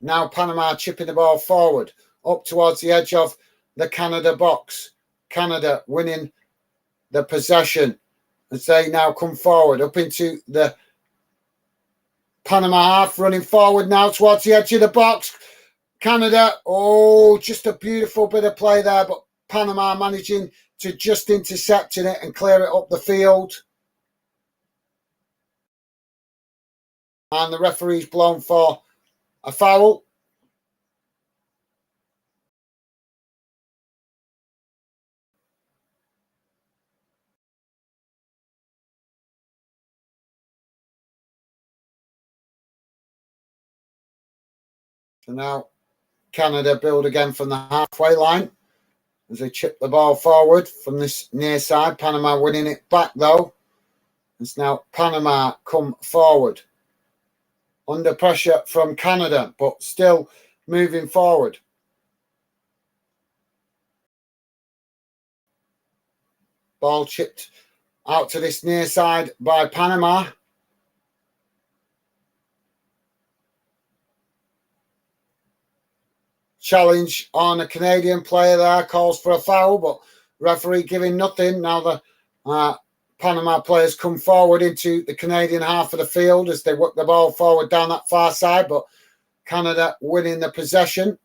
Now Panama chipping the ball forward, up towards the edge of the Canada box. Canada winning the possession as they now come forward, up into the Panama half, running forward now towards the edge of the box. Canada, just a beautiful bit of play there, but Panama managing to just intercept in it and clear it up the field. And the referee's blown for a foul. So now Canada build again from the halfway line as they chip the ball forward from this near side. Panama winning it back though. It's now Panama come forward. Under pressure from Canada, but still moving forward. Ball chipped out to this near side by Panama. Challenge on a Canadian player there, calls for a foul, but referee giving nothing. Now the Panama players come forward into the Canadian half of the field as they work the ball forward down that far side, but Canada winning the possession.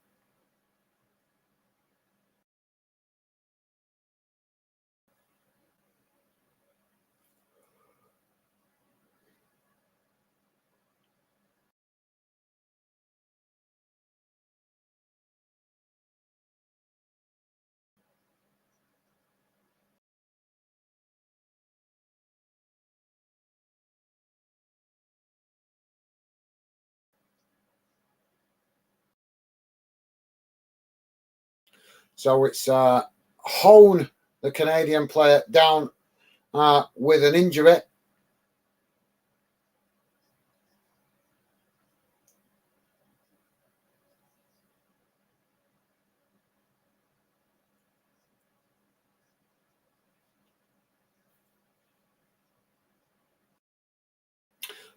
So it's Hone, the Canadian player, down with an injury.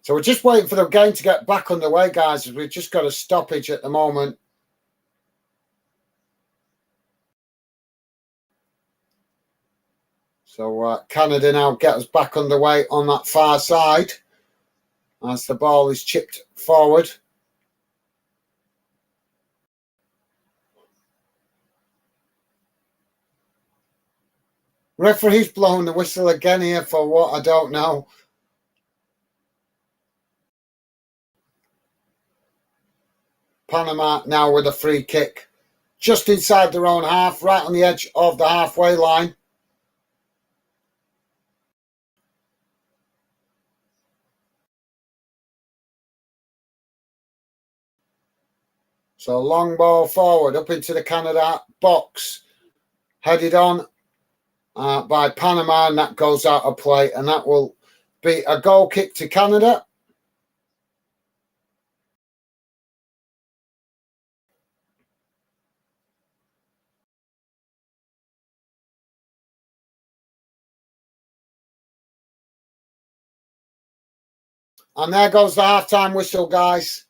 So we're just waiting for the game to get back underway, guys. We've just got a stoppage at the moment. So Canada now get us back underway on that far side as the ball is chipped forward. Referee's blowing the whistle again here for what I don't know. Panama now with a free kick just inside their own half, right on the edge of the halfway line. So long ball forward up into the Canada box, headed on by Panama, and that goes out of play, and that will be a goal kick to Canada. And there goes the halftime whistle, guys.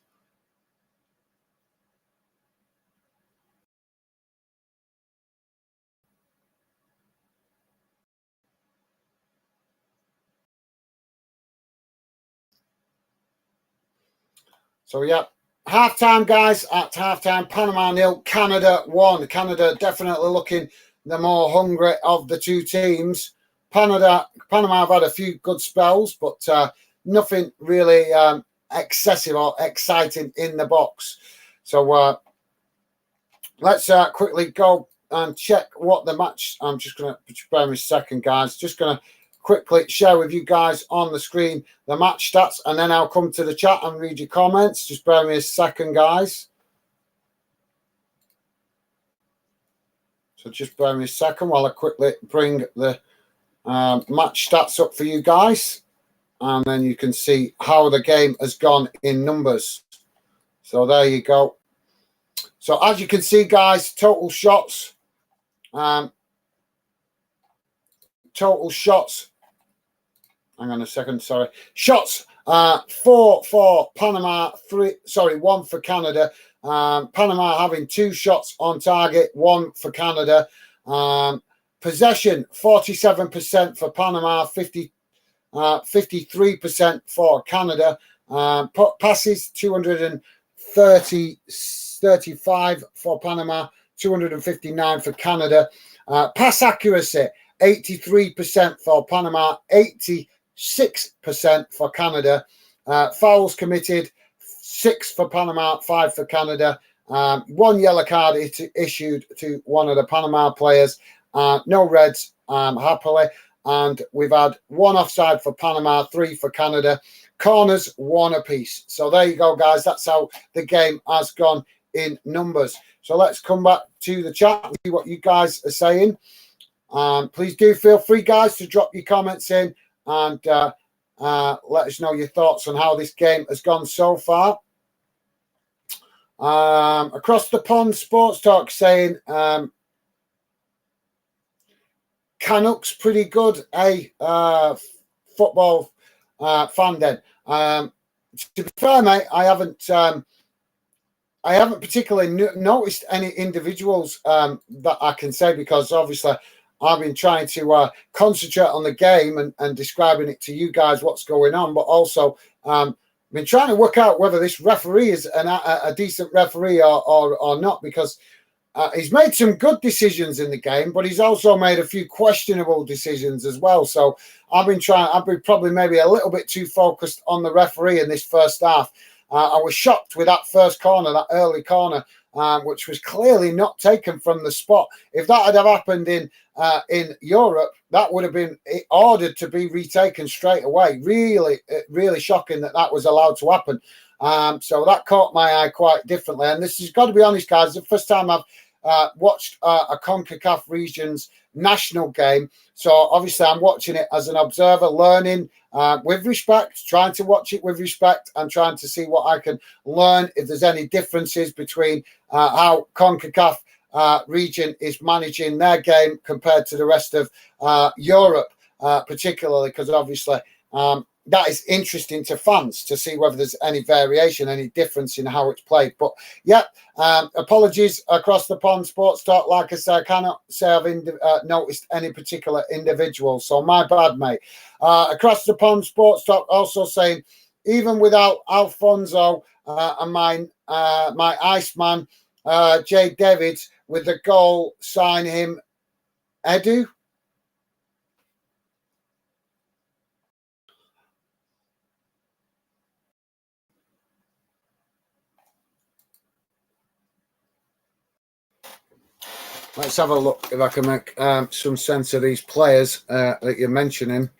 So, yeah, halftime, guys. At halftime, Panama 0, Canada 1. Canada definitely looking the more hungry of the two teams. Panama have had a few good spells, but nothing really excessive or exciting in the box. So let's quickly go and check what the match. I'm just going to bear me a second, guys. Just going to quickly share with you guys on the screen the match stats, and then I'll come to the chat and read your comments. Just bear me a second, guys. So just bear me a second while I quickly bring the match stats up for you guys, and then you can see how the game has gone in numbers. So there you go. So as you can see, guys, total shots. Hang on a second, sorry. Shots, 4 for Panama, 1 for Canada. Panama having 2 shots on target, 1 for Canada. Possession, 47% for Panama, 53% for Canada. Passes, 235 for Panama, 259 for Canada. Pass accuracy, 83% for Panama, 86% for Canada. Fouls committed, 6 for Panama, 5 for Canada. 1 yellow card issued to one of the Panama players. No reds, happily. And we've had 1 offside for Panama, 3 for Canada. Corners, 1 apiece. So there you go, guys. That's how the game has gone in numbers. So let's come back to the chat and see what you guys are saying. Please do feel free, guys, to drop your comments in and let us know your thoughts on how this game has gone so far. Across the pond, Sports Talk saying Canucks pretty good, football fan then. To be fair, mate, I haven't particularly noticed any individuals that I can say, because obviously I've been trying to concentrate on the game and describing it to you guys what's going on, but also I've been trying to work out whether this referee is a decent referee or not, because he's made some good decisions in the game, but he's also made a few questionable decisions as well. So I've been probably maybe a little bit too focused on the referee in this first half. I was shocked with that first corner, that early corner, which was clearly not taken from the spot. If that had happened in Europe, that would have been ordered to be retaken straight away. Really, really shocking that was allowed to happen. So that caught my eye quite differently. And this has got to be honest, guys, the first time I've watched a CONCACAF regions national game. So obviously I'm watching it as an observer, learning with respect, trying to watch it with respect and trying to see what I can learn, if there's any differences between how CONCACAF region is managing their game compared to the rest of Europe, particularly because obviously that is interesting to fans to see whether there's any variation, any difference in how it's played. But yeah, apologies across the pond, Sports Talk. Like I say, I cannot say I've noticed any particular individual, so my bad, mate. Across the pond, Sports Talk also saying, even without Alfonso and my Iceman, Jay Davids, with the goal, sign him, Edu. Let's have a look if I can make some sense of these players that you're mentioning.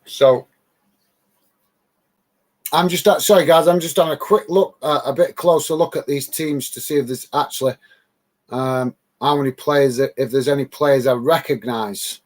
So I'm just sorry, guys. I'm just on a quick look, a bit closer look at these teams to see if there's actually how many players, if there's any players I recognise.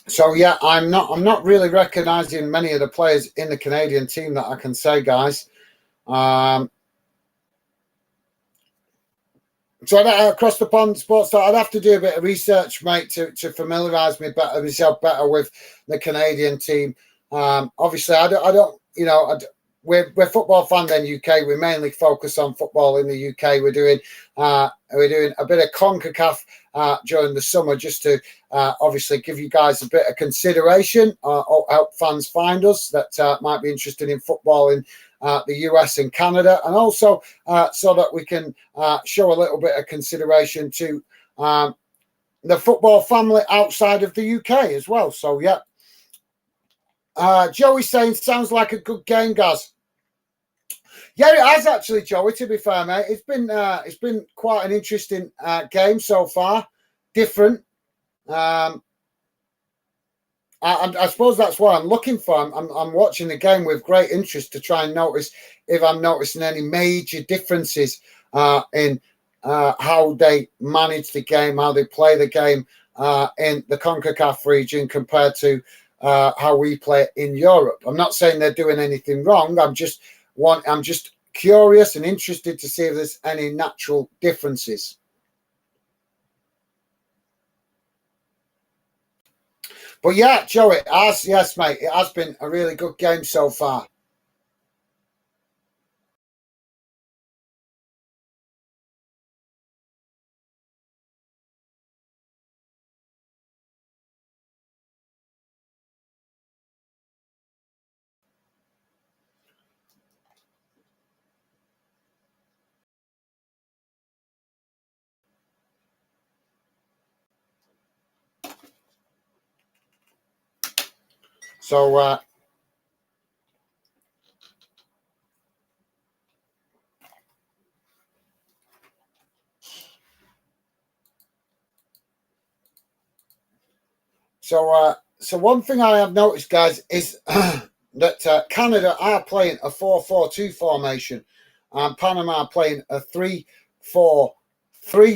So yeah, I'm not really recognising many of the players in the Canadian team that I can say, guys. So across the pond, Sports, I'd have to do a bit of research, mate, to familiarise myself better with the Canadian team. Obviously, I don't, you know, we're football fan in UK. We mainly focus on football in the UK. We're doing a bit of CONCACAF during the summer, just to obviously give you guys a bit of consideration, or help fans find us that might be interested in football in the US and Canada, and also so that we can show a little bit of consideration to the football family outside of the UK as well. So yeah, Joey's saying sounds like a good game, guys. Yeah, it has actually, Joey. To be fair, mate, it's been quite an interesting game so far. Different. I suppose that's what I'm looking for. I'm watching the game with great interest to try and notice if I'm noticing any major differences in how they manage the game, how they play the game in the CONCACAF region compared to how we play in Europe. I'm not saying they're doing anything wrong. I'm just curious and interested to see if there's any natural differences. But yeah, Joey, yes, mate, it has been a really good game so far. So so one thing I have noticed, guys, is that Canada are playing a 4-4-2 formation, and Panama are playing a 3-4-3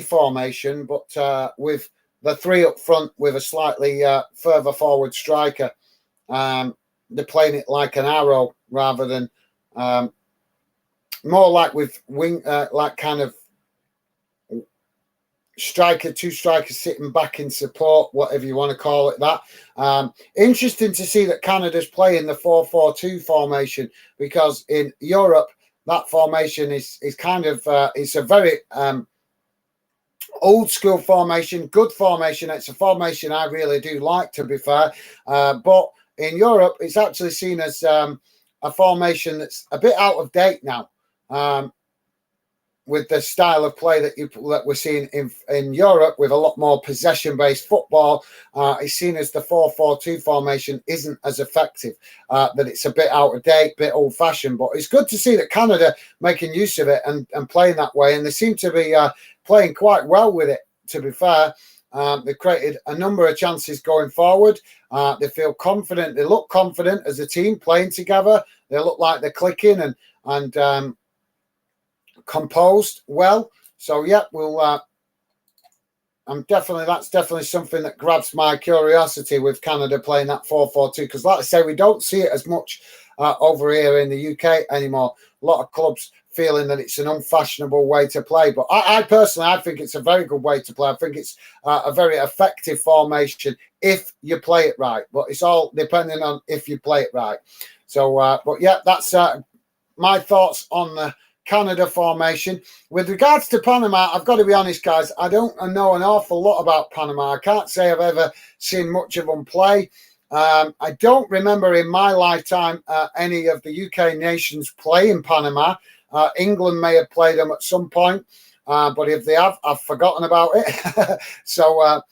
formation, but with the three up front with a slightly further forward striker. They're playing it like an arrow rather than more like with wing, like kind of two strikers sitting back in support, whatever you want to call it that. Interesting to see that Canada's playing the 4-4-2 formation, because in Europe that formation is kind of it's a very old school formation, good formation. It's a formation I really do like, to be fair, but in Europe it's actually seen as a formation that's a bit out of date now. With the style of play that we're seeing in Europe, with a lot more possession-based football, it's seen as the 4-4-2 formation isn't as effective, that it's a bit out of date, bit old-fashioned. But it's good to see that Canada making use of it and playing that way, and they seem to be playing quite well with it, to be fair. They've created a number of chances going forward. They feel confident. They look confident as a team playing together. They look like they're clicking and composed well. So yeah, that's definitely something that grabs my curiosity with Canada playing that 4-4-2, because like I say, we don't see it as much over here in the UK anymore. A lot of clubs feeling that it's an unfashionable way to play, but I personally think it's a very good way to play. I think it's a very effective formation if you play it right, but it's all depending on if you play it right. So but yeah, that's my thoughts on the Canada formation. With regards to Panama, I've got to be honest, guys, I don't know an awful lot about Panama. I can't say I've ever seen much of them play. I don't remember in my lifetime any of the UK nations play in Panama. England may have played them at some point, but if they have, I've forgotten about it. So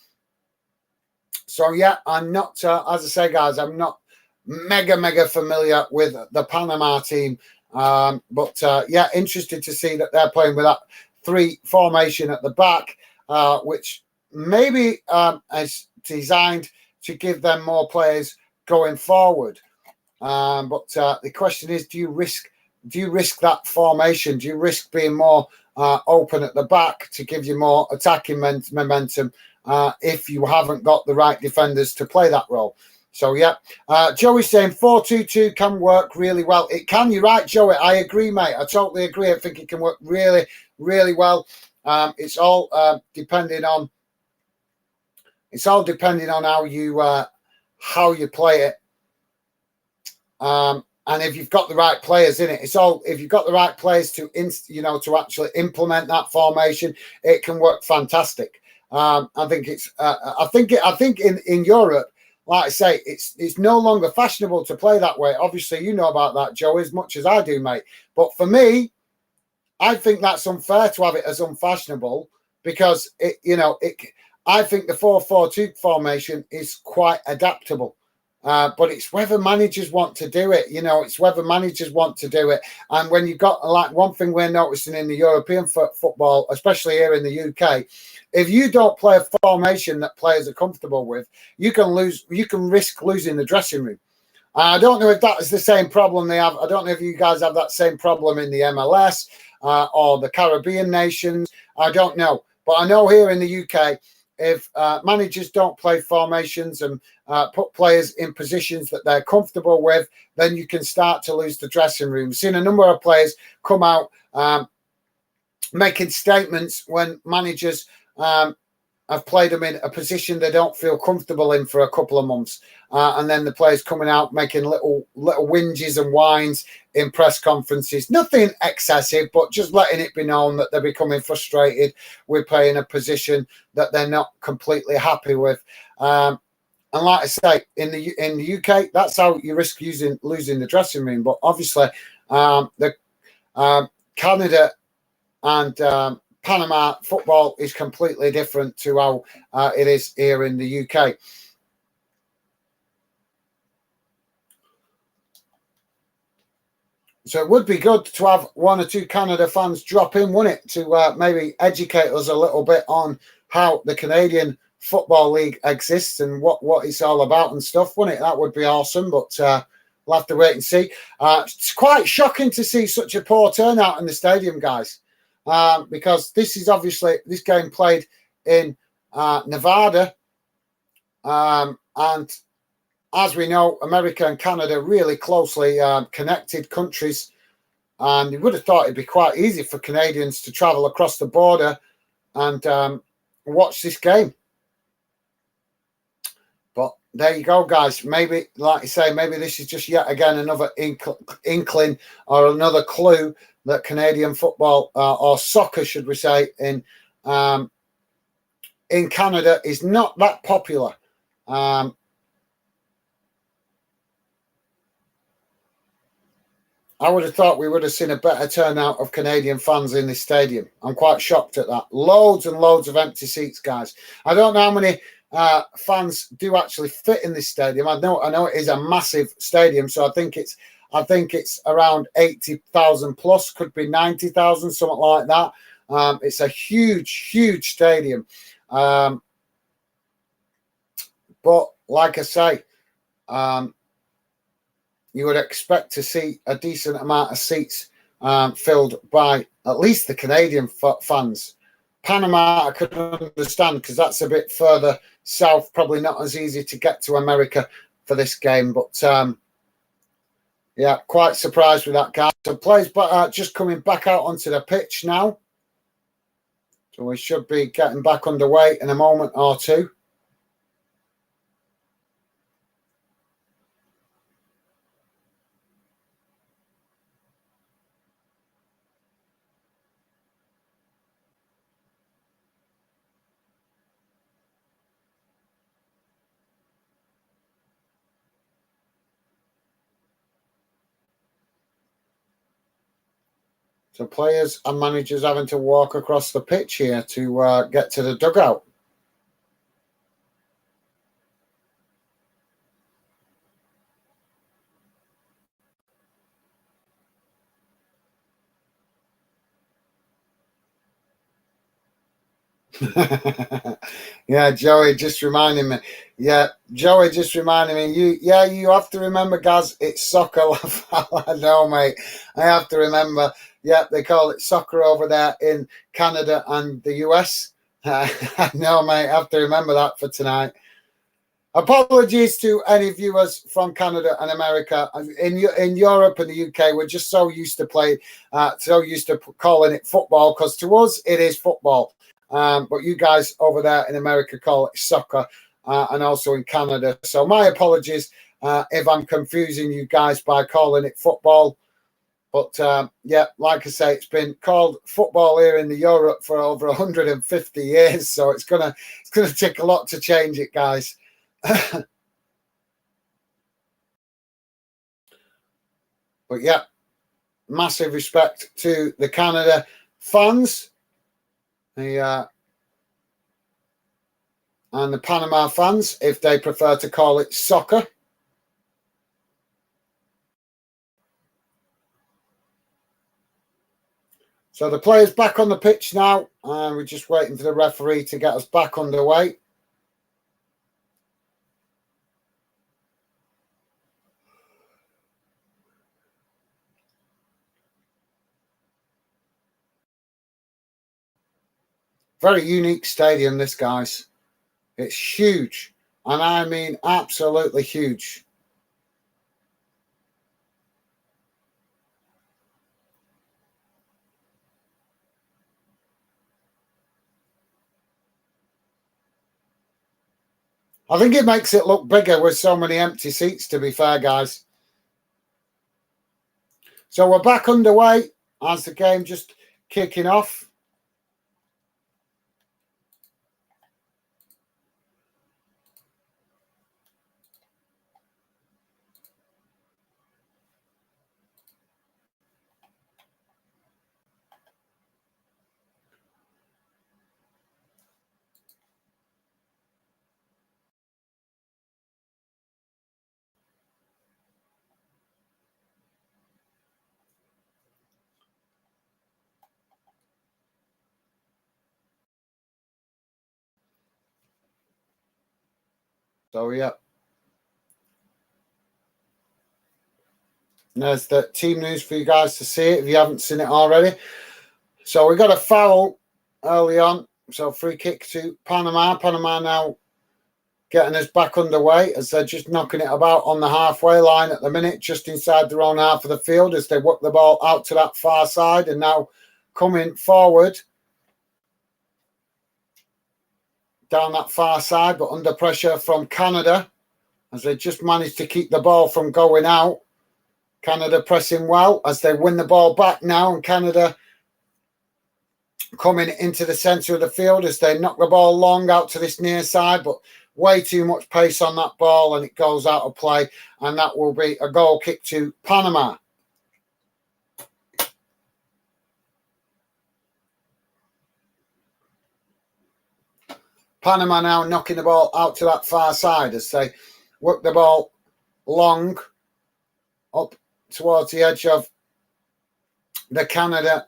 yeah, I'm not, as I say, guys, I'm not mega familiar with the Panama team. But yeah, interested to see that they're playing with that 3 formation at the back, which maybe is designed to give them more players going forward. But the question is, do you risk that formation? Do you risk being more open at the back to give you more attacking momentum if you haven't got the right defenders to play that role? So, yeah, Joey's saying 4-2-2 can work really well. It can. You're right, Joey. I agree, mate. I totally agree. I think it can work really, really well. It's all depending on how you play it. And if you've got the right players in it, if you've got the right players to actually implement that formation, it can work fantastic. I think in Europe, like I say, it's no longer fashionable to play that way. Obviously, you know about that, Joe, as much as I do, mate. But for me, I think that's unfair to have it as unfashionable, because I think the 4-4-2 formation is quite adaptable. But it's whether managers want to do it. It's whether managers want to do it. And when you've got, like, one thing we're noticing in the European football, especially here in the UK, if you don't play a formation that players are comfortable with, you can risk losing the dressing room. I don't know if that is the same problem they have. I don't know if you guys have that same problem in the MLS or the Caribbean nations. I don't know. But I know here in the UK, if managers don't play formations and put players in positions that they're comfortable with, then you can start to lose the dressing room. We've seen a number of players come out making statements when managers have played them in a position they don't feel comfortable in for a couple of months. And then the players coming out making little whinges and whines in press conferences. Nothing excessive, but just letting it be known that they're becoming frustrated with playing a position that they're not completely happy with. And like I say, in the UK, that's how you risk losing the dressing room. But obviously, Canada and Panama football is completely different to how it is here in the UK. So it would be good to have 1 or 2 Canada fans drop in, wouldn't it, to maybe educate us a little bit on how the Canadian Football League exists and what it's all about and stuff, wouldn't it? That would be awesome, but we'll have to wait and see. It's quite shocking to see such a poor turnout in the stadium, guys. Because this is obviously this game played in Nevada, and as we know, America and Canada are really closely connected countries, and you would have thought it'd be quite easy for Canadians to travel across the border and watch this game. But there you go, guys. Maybe, like I say, maybe this is just yet again another inkling or another clue that Canadian football or soccer, should we say, in Canada is not that popular. I would have thought we would have seen a better turnout of Canadian fans in this stadium. I'm quite shocked at that. Loads and loads of empty seats, guys. I don't know how many fans do actually fit in this stadium. I know it is a massive stadium, so I think it's around 80,000 plus, could be 90,000, something like that. It's a huge stadium. But like I say, you would expect to see a decent amount of seats filled by at least the Canadian fans. Panama, I could understand because that's a bit further south, probably not as easy to get to America for this game. But yeah, quite surprised with that, guy. So players just coming back out onto the pitch now. So we should be getting back underway in a moment or two. So players and managers having to walk across the pitch here to get to the dugout. Yeah, Joey just reminding me. Yeah, Joey just reminding me. You have to remember, guys, it's soccer. I know, mate. I have to remember. Yeah, they call it soccer over there in Canada and the US. I know, mate. I have to remember that for tonight. Apologies to any viewers from Canada and America. In Europe and the UK, we're just so used to calling it football, because to us it is football. But you guys over there in America call it soccer, and also in Canada. So my apologies if I'm confusing you guys by calling it football. But yeah, like I say, it's been called football here in the Europe for over 150 years. So it's gonna take a lot to change it, guys. But yeah, massive respect to the Canada fans, and the Panama fans, if they prefer to call it soccer. So the players back on the pitch now, and we're just waiting for the referee to get us back underway. Very unique stadium, this, guys. It's huge, and I mean absolutely huge. I think it makes it look bigger with so many empty seats, to be fair, guys. So we're back underway as the game just kicking off. So yeah, there's the team news for you guys to see it if you haven't seen it already. So we got a foul early on. So free kick to Panama. Panama now getting us back underway as they're just knocking it about on the halfway line at the minute, just inside their own half of the field as they work the ball out to that far side, and now coming forward down that far side, but under pressure from Canada as they just managed to keep the ball from going out. Canada pressing well as they win the ball back now, and Canada coming into the centre of the field as they knock the ball long out to this near side, but way too much pace on that ball and it goes out of play, and that will be a goal kick to Panama. Panama now knocking the ball out to that far side as they work the ball long up towards the edge of the Canada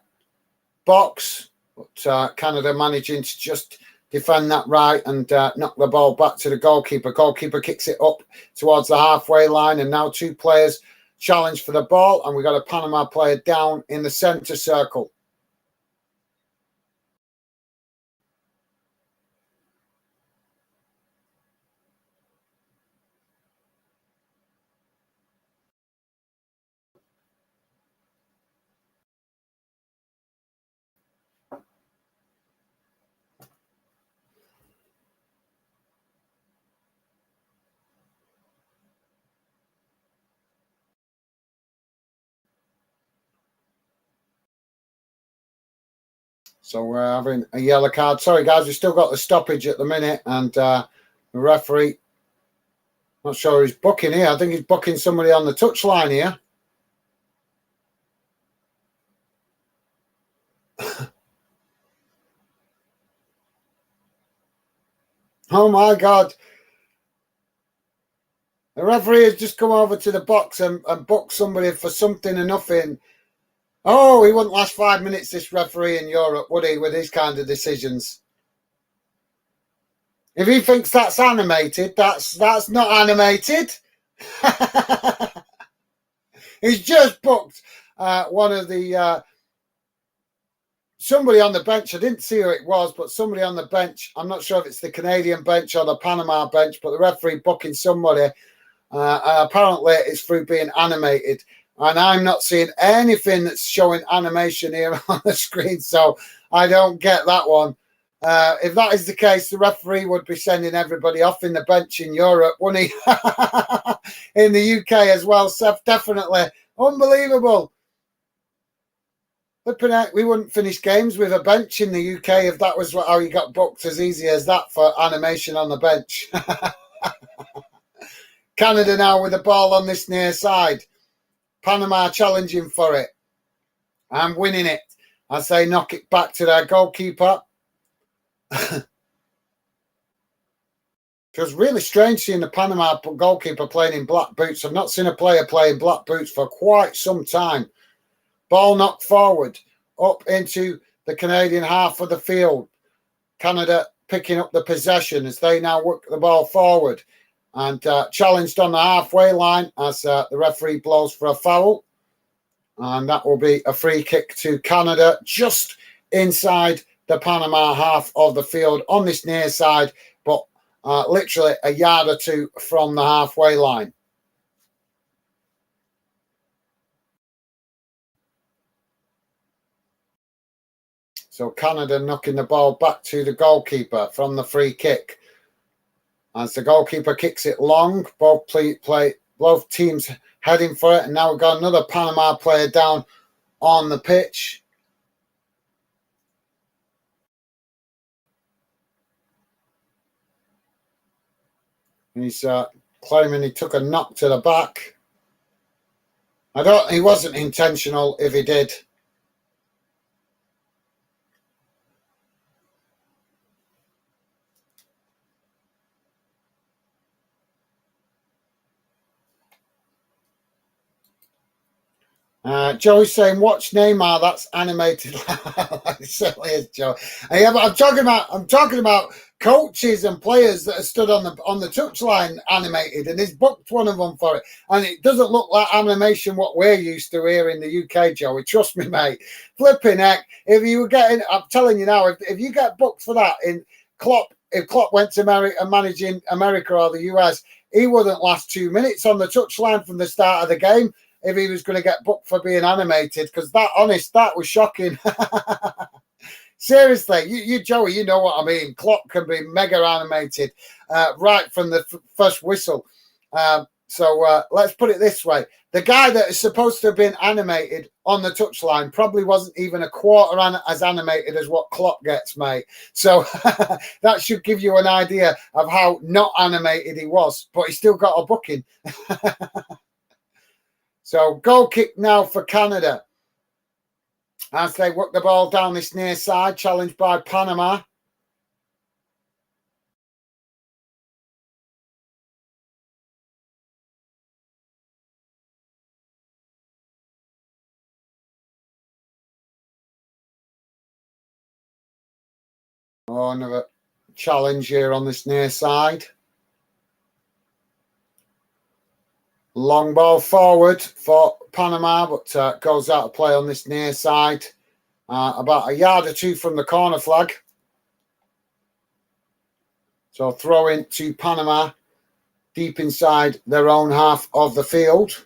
box. But Canada managing to just defend that right and knock the ball back to the goalkeeper. Goalkeeper kicks it up towards the halfway line, and now two players challenge for the ball, and we've got a Panama player down in the centre circle. So we're having a yellow card. Sorry, guys, we've still got the stoppage at the minute, and the referee, not sure he's booking here. I think he's booking somebody on the touchline here. Oh, my God. The referee has just come over to the box and booked somebody for something and nothing. Oh, he wouldn't last 5 minutes, this referee in Europe, would he, with these kind of decisions? If he thinks that's animated, that's not animated. He's just booked one of the somebody on the bench. I didn't see who it was, but somebody on the bench. I'm not sure if it's the Canadian bench or the Panama bench, but the referee booking somebody. Apparently, it's through being animated. And I'm not seeing anything that's showing animation here on the screen, so I don't get that one. If that is the case, the referee would be sending everybody off in the bench in Europe, wouldn't he? In the UK as well, Seth, definitely. Unbelievable. We wouldn't finish games with a bench in the UK if that was how you got booked, as easy as that for animation on the bench. Canada now with the ball on this near side. Panama challenging for it and winning it as they knock it back to their goalkeeper. It was really strange seeing the Panama goalkeeper playing in black boots. I've not seen a player play in black boots for quite some time. Ball knocked forward up into the Canadian half of the field. Canada picking up the possession as they now work the ball forward. And challenged on the halfway line as the referee blows for a foul. And that will be a free kick to Canada just inside the Panama half of the field on this near side, but literally a yard or two from the halfway line. So Canada knocking the ball back to the goalkeeper from the free kick. As the goalkeeper kicks it long, both teams heading for it, and now we've got another Panama player down on the pitch. He's claiming he took a knock to the back. He wasn't intentional if he did. Joey's saying, "Watch Neymar. That's animated." It certainly is, Joe. Yeah, but I'm talking about coaches and players that are stood on the touchline animated, and he's booked one of them for it, and it doesn't look like animation what we're used to here in the UK, Joey. Trust me, mate. Flipping heck, if you were getting, I'm telling you now, if you get booked for that in Klopp, if Klopp went to managing America or the US, he wouldn't last 2 minutes on the touchline from the start of the game if he was going to get booked for being animated, because that was shocking. Seriously, you Joey, you know what I mean. Klopp can be mega animated right from the first whistle. So let's put it this way. The guy that is supposed to have been animated on the touchline probably wasn't even a quarter as animated as what Klopp gets, mate. So that should give you an idea of how not animated he was, but he still got a booking. So goal kick now for Canada as they work the ball down this near side, challenged by Panama. Oh, another challenge here on this near side. Long ball forward for Panama, but goes out of play on this near side. About a yard or two from the corner flag. So throw in to Panama deep inside their own half of the field.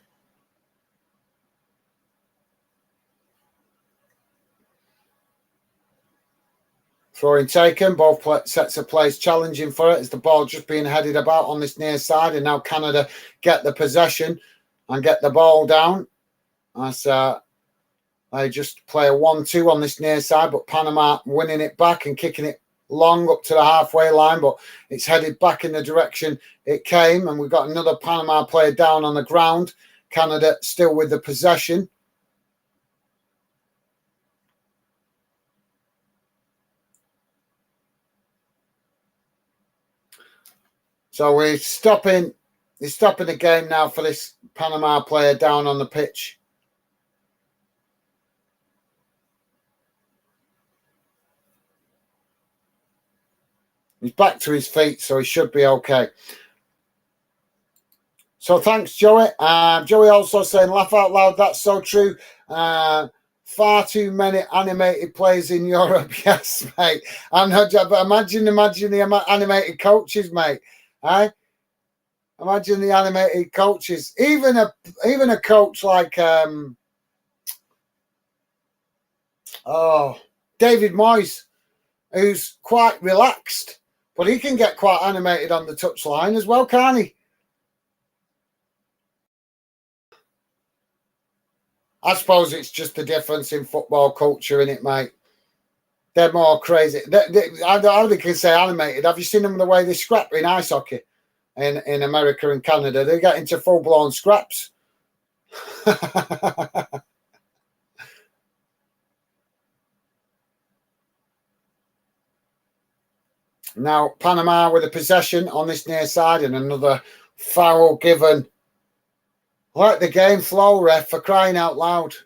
Throwing taken, both sets of players challenging for it as the ball just being headed about on this near side, and now Canada get the possession and get the ball down as they just play a 1-2 on this near side, but Panama winning it back and kicking it long up to the halfway line, but it's headed back in the direction it came, and we've got another Panama player down on the ground. Canada still with the possession. So we're stopping the game now for this Panama player down on the pitch. He's back to his feet, so he should be okay. So thanks, Joey. Joey also saying, laugh out loud, that's so true. Far too many animated players in Europe. Yes, mate. I'm not, but imagine the animated coaches, mate. Imagine the animated coaches. Even a coach like David Moyes, who's quite relaxed, but he can get quite animated on the touchline as well, can't he? I suppose it's just the difference in football culture, innit, mate? They're more crazy. How they can say animated. Have you seen them the way they scrap in ice hockey in America and Canada? They get into full-blown scraps. Now, Panama with a possession on this near side and another foul given. Let the game flow, ref, for crying out loud.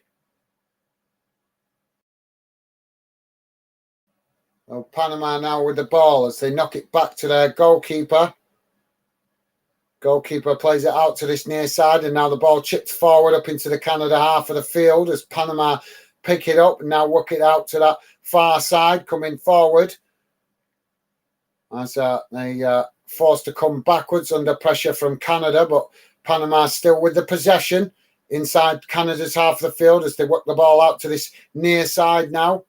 Well, Panama now with the ball as they knock it back to their goalkeeper. Goalkeeper plays it out to this near side, and now the ball chipped forward up into the Canada half of the field as Panama pick it up and now work it out to that far side, coming forward. As they forced to come backwards under pressure from Canada, but Panama still with the possession inside Canada's half of the field as they work the ball out to this near side now.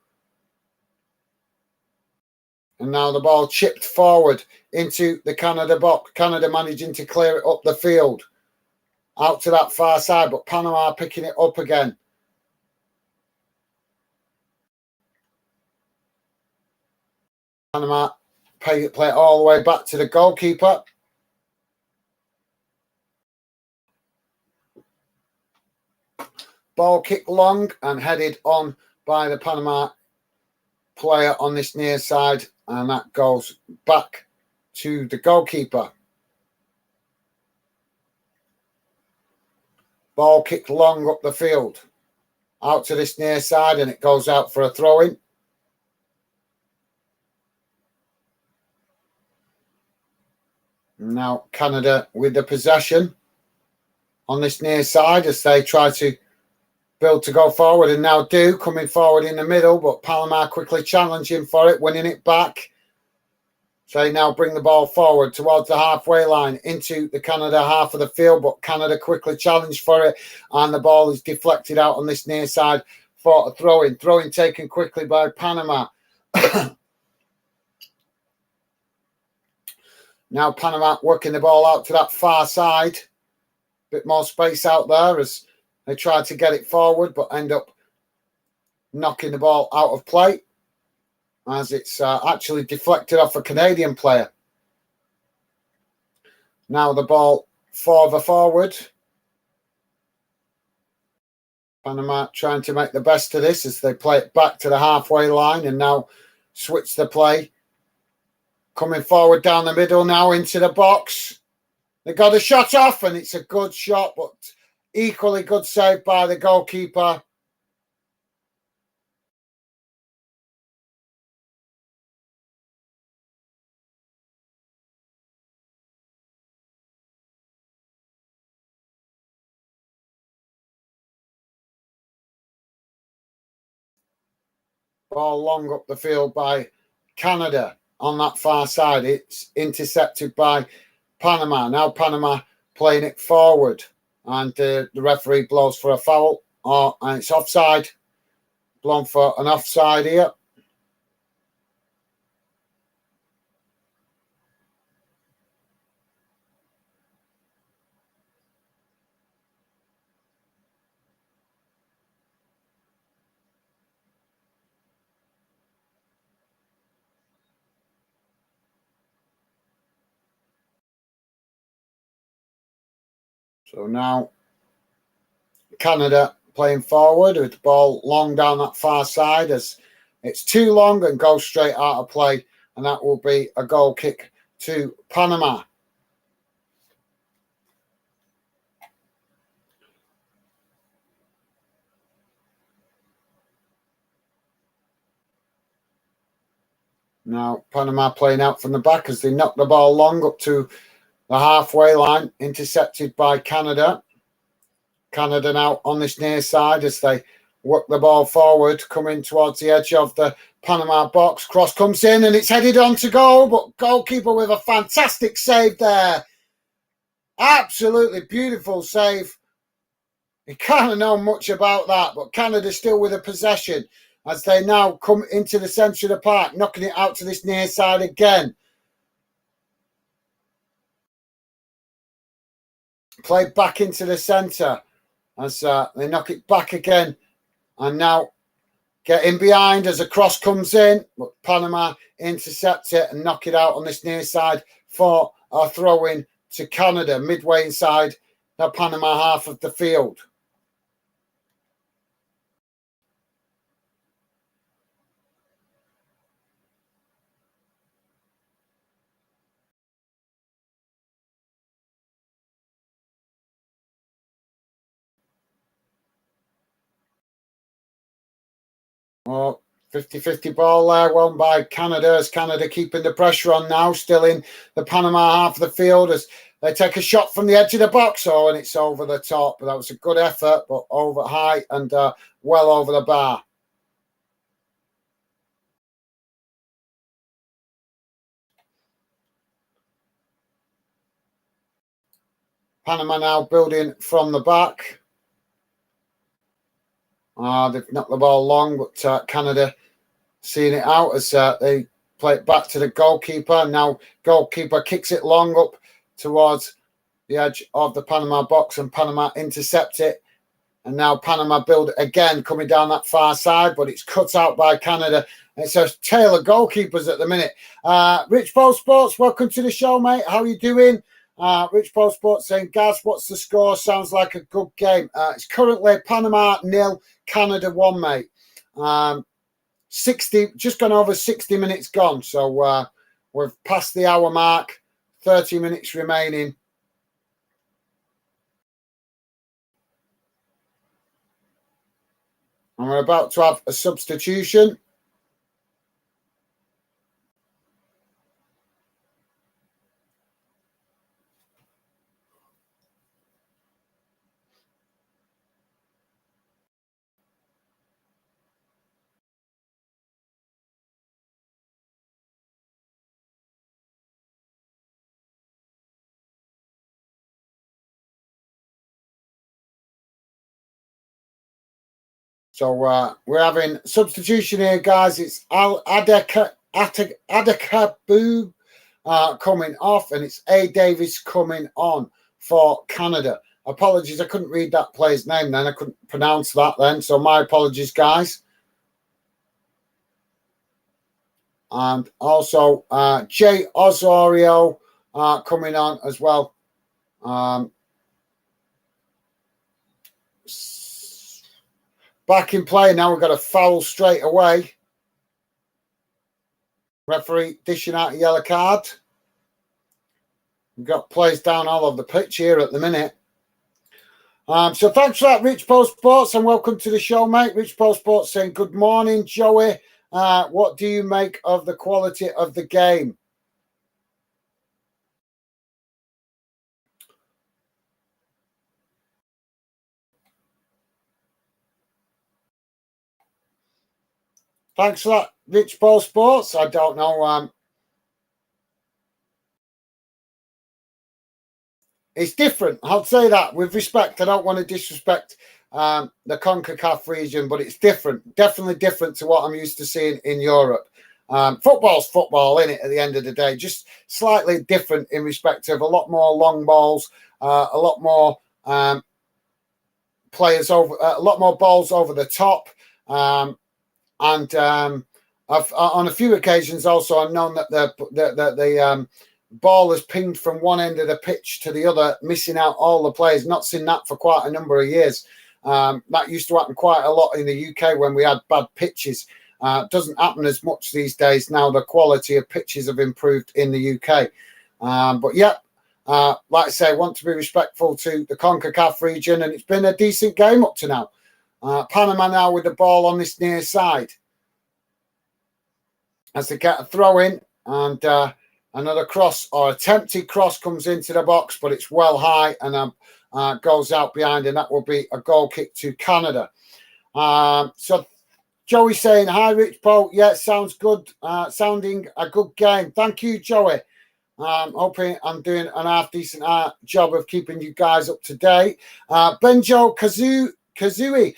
And now the ball chipped forward into the Canada box. Canada managing to clear it up the field out to that far side, but Panama picking it up again. Panama play it all the way back to the goalkeeper. Ball kicked long and headed on by the Panama player on this near side, and that goes back to the goalkeeper. Ball kicked long up the field, out to this near side, and it goes out for a throw-in. Now Canada with the possession on this near side as they try to build to go forward, and now do coming forward in the middle, but Panama quickly challenging for it, winning it back. So they now bring the ball forward towards the halfway line into the Canada half of the field, but Canada quickly challenged for it, and the ball is deflected out on this near side for a throw-in. Throw-in taken quickly by Panama. Now Panama working the ball out to that far side. Bit more space out there as they try to get it forward, but end up knocking the ball out of play as it's actually deflected off a Canadian player. Now the ball further forward. Panama trying to make the best of this as they play it back to the halfway line and now switch the play. Coming forward down the middle now into the box. They got a shot off, and it's a good shot, but equally good save by the goalkeeper. Ball long up the field by Canada on that far side. It's intercepted by Panama. Now Panama playing it forward, and the referee blows for a foul, and it's offside. Blown for an offside here. So now Canada playing forward with the ball long down that far side as it's too long and goes straight out of play, and that will be a goal kick to Panama. Now Panama playing out from the back as they knock the ball long up to the halfway line, intercepted by Canada. Canada now on this near side as they work the ball forward, coming towards the edge of the Panama box. Cross comes in and it's headed on to goal, but goalkeeper with a fantastic save there. Absolutely beautiful save. You can't know much about that, but Canada still with a possession as they now come into the centre of the park, knocking it out to this near side again. Played back into the centre as they knock it back again, and now getting behind as a cross comes in, but Panama intercept it and knock it out on this near side for a throw in to Canada, midway inside the Panama half of the field. Oh, 50-50 ball there, won by Canada, as Canada keeping the pressure on now, still in the Panama half of the field as they take a shot from the edge of the box. Oh, and it's over the top. But that was a good effort, but over high and well over the bar. Panama now building from the back. They've knocked the ball long, but Canada seeing it out as they play it back to the goalkeeper. Now goalkeeper kicks it long up towards the edge of the Panama box, and Panama intercept it. And now Panama build again, coming down that far side, but it's cut out by Canada. It's a tale of goalkeepers at the minute. Rich Paul Sports, welcome to the show, mate. How are you doing? Rich Paul Sports saying, Gaz, what's the score? Sounds like a good game. It's currently Panama 0, Canada 1, mate. 60, just gone over 60 minutes gone. So we've passed the hour mark, 30 minutes remaining. And we're about to have a substitution. So we're having substitution here, guys. It's Adekabu coming off, and it's A. Davis coming on for Canada. Apologies, I couldn't read that player's name then. I couldn't pronounce that then. So my apologies, guys. And also Jay Osorio coming on as well. Back in play now. We've got a foul straight away. Referee dishing out a yellow card. We've got players down all over the pitch here at the minute. So thanks for that, Rich Paul Sports, and welcome to the show, mate. Rich Paul Sports saying, good morning, Joey. What do you make of the quality of the game? Thanks for that, Rich Paul Sports. I don't know. It's different. I'll say that with respect. I don't want to disrespect the CONCACAF region, but it's different. Definitely different to what I'm used to seeing in Europe. Football's football, isn't it, at the end of the day? Just slightly different in respect of a lot more long balls, a lot more players over, a lot more balls over the top. And I've on a few occasions also I've known that the ball has pinged from one end of the pitch to the other, missing out all the players. Not seen that for quite a number of years. That used to happen quite a lot in the UK when we had bad pitches. Doesn't happen as much these days now. The quality of pitches have improved in the UK. But yeah, like I say, I want to be respectful to the CONCACAF region, and it's been a decent game up to now. Panama now with the ball on this near side as they get a throw in, and another cross or attempted cross comes into the box, but it's well high and goes out behind, and that will be a goal kick to Canada. So Joey saying, hi, Rich Paul. Yeah, sounds good. Sounding a good game. Thank you, Joey. Hoping I'm doing an half-decent job of keeping you guys up to date. Benjo Kazui,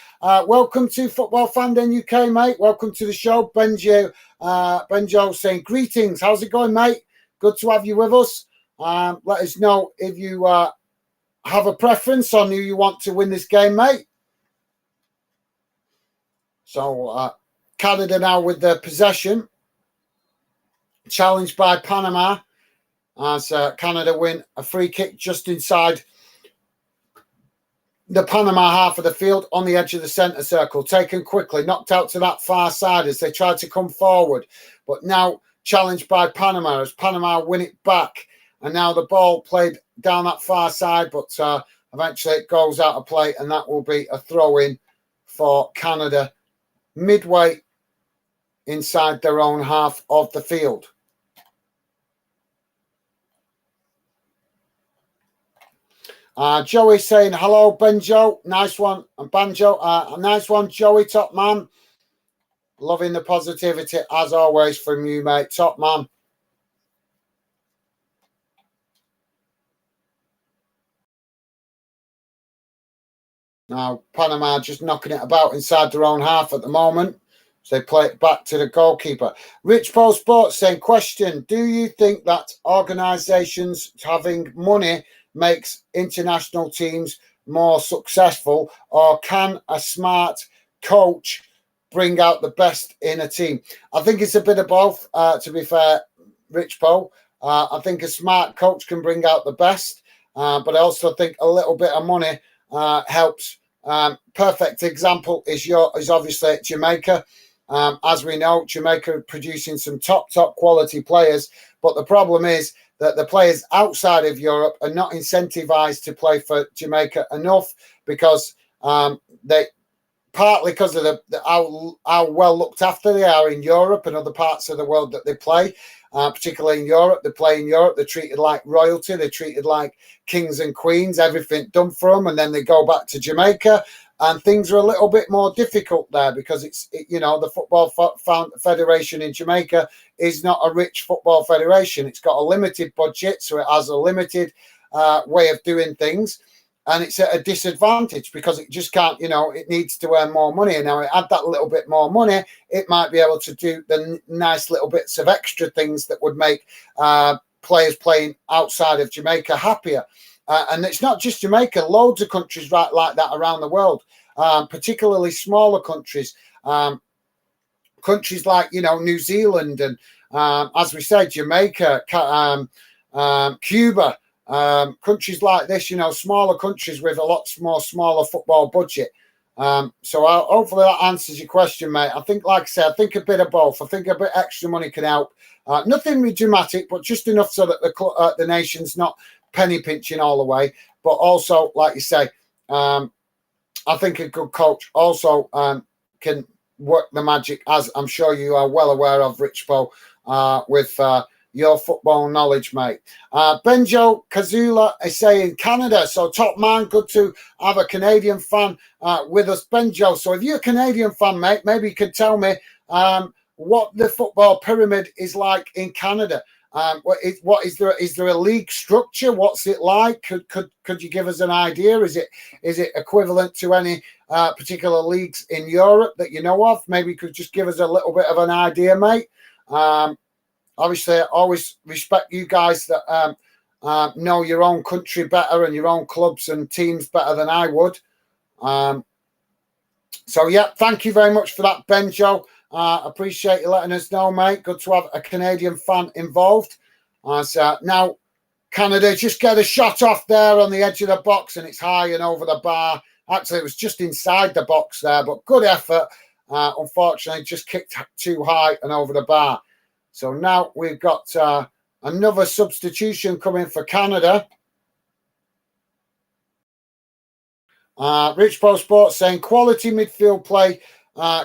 welcome to Football Fan Den UK, mate. Welcome to the show. Benjo saying, greetings. How's it going, mate? Good to have you with us. Let us know if you have a preference on who you want to win this game, mate. So Canada now with the possession, challenged by Panama as Canada win a free kick just inside the Panama half of the field on the edge of the centre circle, taken quickly, knocked out to that far side as they tried to come forward, but now challenged by Panama as Panama win it back, and now the ball played down that far side, but eventually it goes out of play, and that will be a throw-in for Canada midway inside their own half of the field. Joey saying, hello, Benjo. Nice one. And Banjo, nice one, Joey, top man. Loving the positivity, as always, from you, mate. Top man. Now, Panama just knocking it about inside their own half at the moment. So they play it back to the goalkeeper. Rich Paul Sports saying, question, do you think that organisations having money makes international teams more successful, or can a smart coach bring out the best in a team? I think it's a bit of both, to be fair, Rich Paul. I think a smart coach can bring out the best, but I also think a little bit of money helps. Perfect example is obviously Jamaica. As we know, Jamaica are producing some top quality players, but the problem is that the players outside of Europe are not incentivized to play for Jamaica enough, because they, partly because of how well looked after they are in Europe and other parts of the world that they play, particularly in Europe. They play in Europe, they're treated like royalty, they're treated like kings and queens, everything done for them, and then they go back to Jamaica, and things are a little bit more difficult there, because the Football Federation in Jamaica is not a rich football federation. It's got a limited budget, so it has a limited way of doing things, and it's at a disadvantage because it just can't, it needs to earn more money. And now it had that little bit more money, it might be able to do the nice little bits of extra things that would make players playing outside of Jamaica happier. And it's not just Jamaica, loads of countries like that around the world, particularly smaller countries, countries like, New Zealand and, as we said, Jamaica, Cuba, countries like this, smaller countries with a lot more smaller football budget. So hopefully that answers your question, mate. I think, like I said, I think a bit of both. I think a bit extra money can help. Nothing really dramatic, but just enough so that the nation's not penny pinching all the way. But also, like you say, I think a good coach also can work the magic, as I'm sure you are well aware of, Rich Paul, with your football knowledge, mate. Benjo Kazula is saying Canada. So top man, good to have a Canadian fan with us, Benjo. So if you're a Canadian fan, mate, maybe you could tell me what the football pyramid is like in Canada. What is there? Is there a league structure? What's it like? Could you give us an idea? Is it equivalent to any particular leagues in Europe that you know of? Maybe you could just give us a little bit of an idea, mate. Obviously, I always respect you guys that know your own country better and your own clubs and teams better than I would. So, yeah, thank you very much for that, Benjo. Appreciate you letting us know, mate. Good to have a Canadian fan involved. So now, Canada just get a shot off there on the edge of the box, and it's high and over the bar. Actually, it was just inside the box there, but good effort. Unfortunately, just kicked too high and over the bar. So now we've got another substitution coming for Canada. Rich Post Sports saying quality midfield play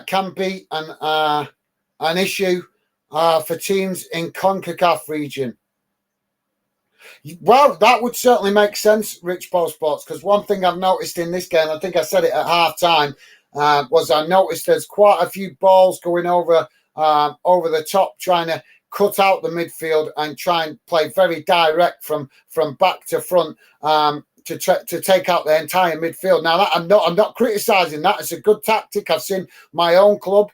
can be an issue for teams in CONCACAF region. Well, that would certainly make sense, Rich Post Sports, because one thing I've noticed in this game, I think I said it at half time, was I noticed there's quite a few balls going over the top, trying to cut out the midfield and try and play very direct from back to front to take out the entire midfield. Now, that I'm not criticising that. It's a good tactic. I've seen my own club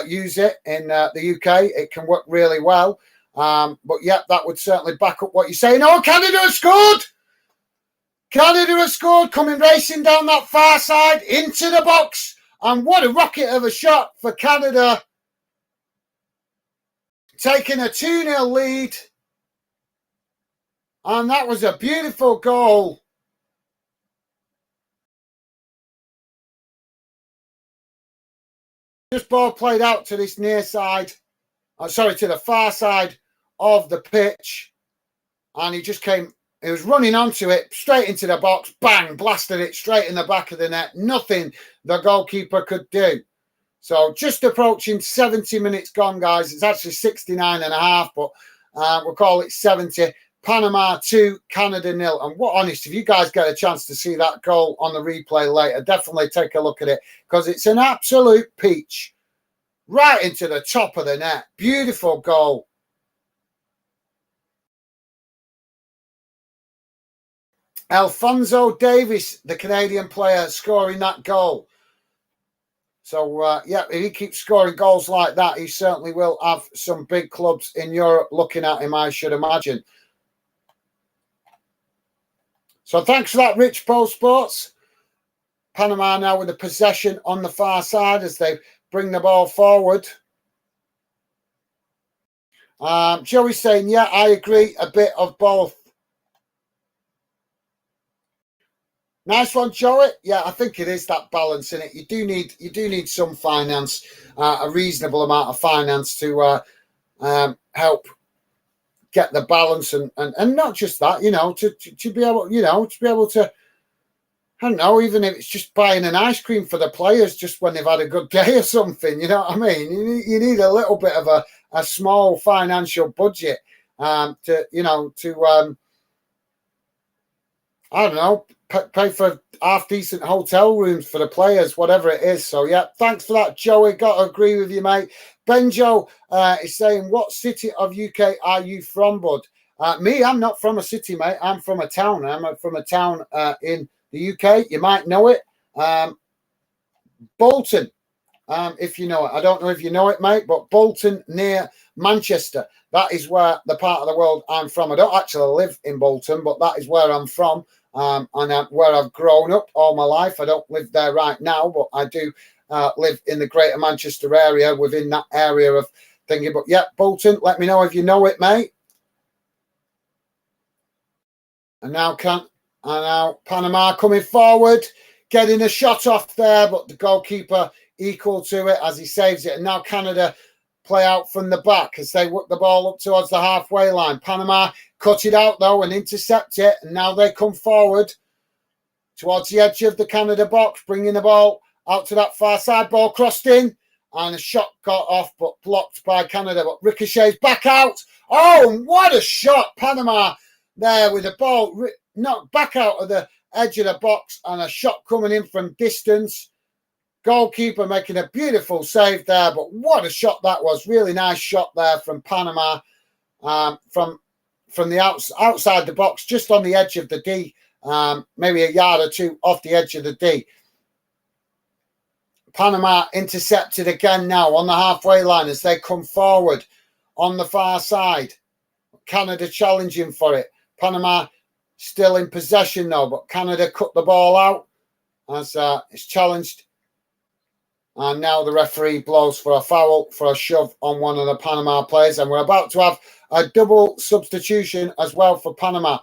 use it in the UK. It can work really well. But yeah, that would certainly back up what you're saying. Oh, Canada has scored! Canada has scored, coming racing down that far side into the box. And what a rocket of a shot for Canada. Taking a 2-0 lead. And that was a beautiful goal. Just ball played out to this near side. To the far side of the pitch. And he was running onto it, straight into the box, bang, blasted it straight in the back of the net. Nothing the goalkeeper could do. So just approaching 70 minutes gone, guys. It's actually 69 and a half, but we'll call it 70. Panama 2, Canada 0. And what honest, if you guys get a chance to see that goal on the replay later, definitely take a look at it, because it's an absolute peach. Right into the top of the net. Beautiful goal. Alphonso Davies, the Canadian player, scoring that goal. So, yeah, if he keeps scoring goals like that, he certainly will have some big clubs in Europe looking at him, I should imagine. So thanks for that, Rich Post Sports. Panama now with the possession on the far side as they bring the ball forward. Joey's saying, yeah, I agree, a bit of both. Nice one, Joey. Yeah, I think it is that balance in it. You do need some finance, a reasonable amount of finance to help get the balance and not just that, to be able to, I don't know, even if it's just buying an ice cream for the players just when they've had a good day or something, you know what I mean? You need a little bit of a small financial budget to I don't know, pay for half-decent hotel rooms for the players, whatever it is. So, yeah, thanks for that, Joey. Got to agree with you, mate. Benjo is saying, what city of UK are you from, bud? Me, I'm not from a city, mate. I'm from a town. I'm from a town in the UK. You might know it. Bolton, if you know it. I don't know if you know it, mate, but Bolton near Manchester. That is where the part of the world I'm from. I don't actually live in Bolton, but that is where I'm from. And where I've grown up all my life. I don't live there right now, but I do live in the Greater Manchester area, within that area of thinking. But yeah, Bolton, let me know if you know it, mate. And now Panama coming forward, getting a shot off there, but the goalkeeper equal to it as he saves it. And now Canada play out from the back as they whip the ball up towards the halfway line. Panama cut it out, though, and intercept it. And now they come forward towards the edge of the Canada box, bringing the ball out to that far side. Ball crossed in, and a shot got off, but blocked by Canada. But ricochets back out Oh, and what a shot. Panama there with the ball knocked back out of the edge of the box and a shot coming in from distance. Goalkeeper making a beautiful save there, but what a shot that was. Really nice shot there from Panama from the outside the box, just on the edge of the D, maybe a yard or two off the edge of the D. Panama intercepted again now on the halfway line as they come forward on the far side. Canada challenging for it. Panama still in possession though, but Canada cut the ball out as it's challenged. And now the referee blows for a foul, for a shove on one of the Panama players. And we're about to have a double substitution as well for Panama.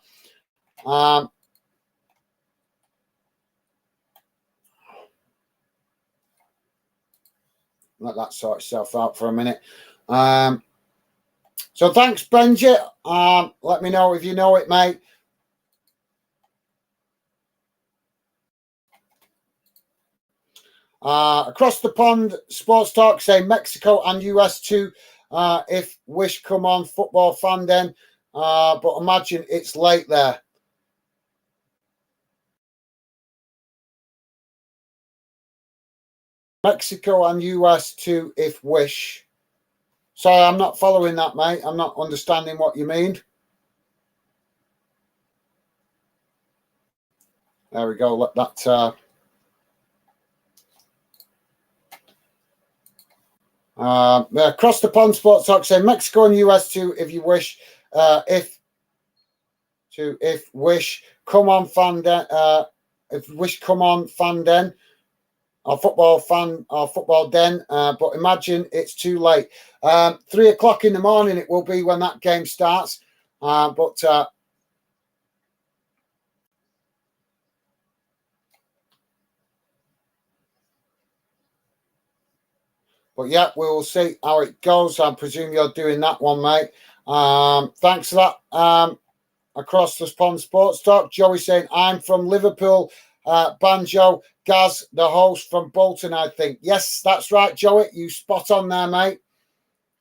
Let that sort itself out for a minute. So thanks, Benji. Let me know if you know it, mate. Across the pond, Sports Talk saying Mexico and US too. If wish come on, football fan then. But imagine it's late there. Mexico and US too, if wish. Sorry, I'm not following that, mate. I'm not understanding what you mean. There we go. Let that... across the pond, Sports Talk saying Mexico and US too, if you wish. If wish, come on, fan den. If wish, come on, fan den. Or football den. But imagine it's too late. 3 o'clock in the morning it will be when that game starts. But yeah, we will see how it goes. I presume you're doing that one, mate. Thanks for that. Across the pond, Sports Talk. Joey saying, I'm from Liverpool. Banjo, Gaz, the host from Bolton, I think. Yes, that's right, Joey. You spot on there, mate.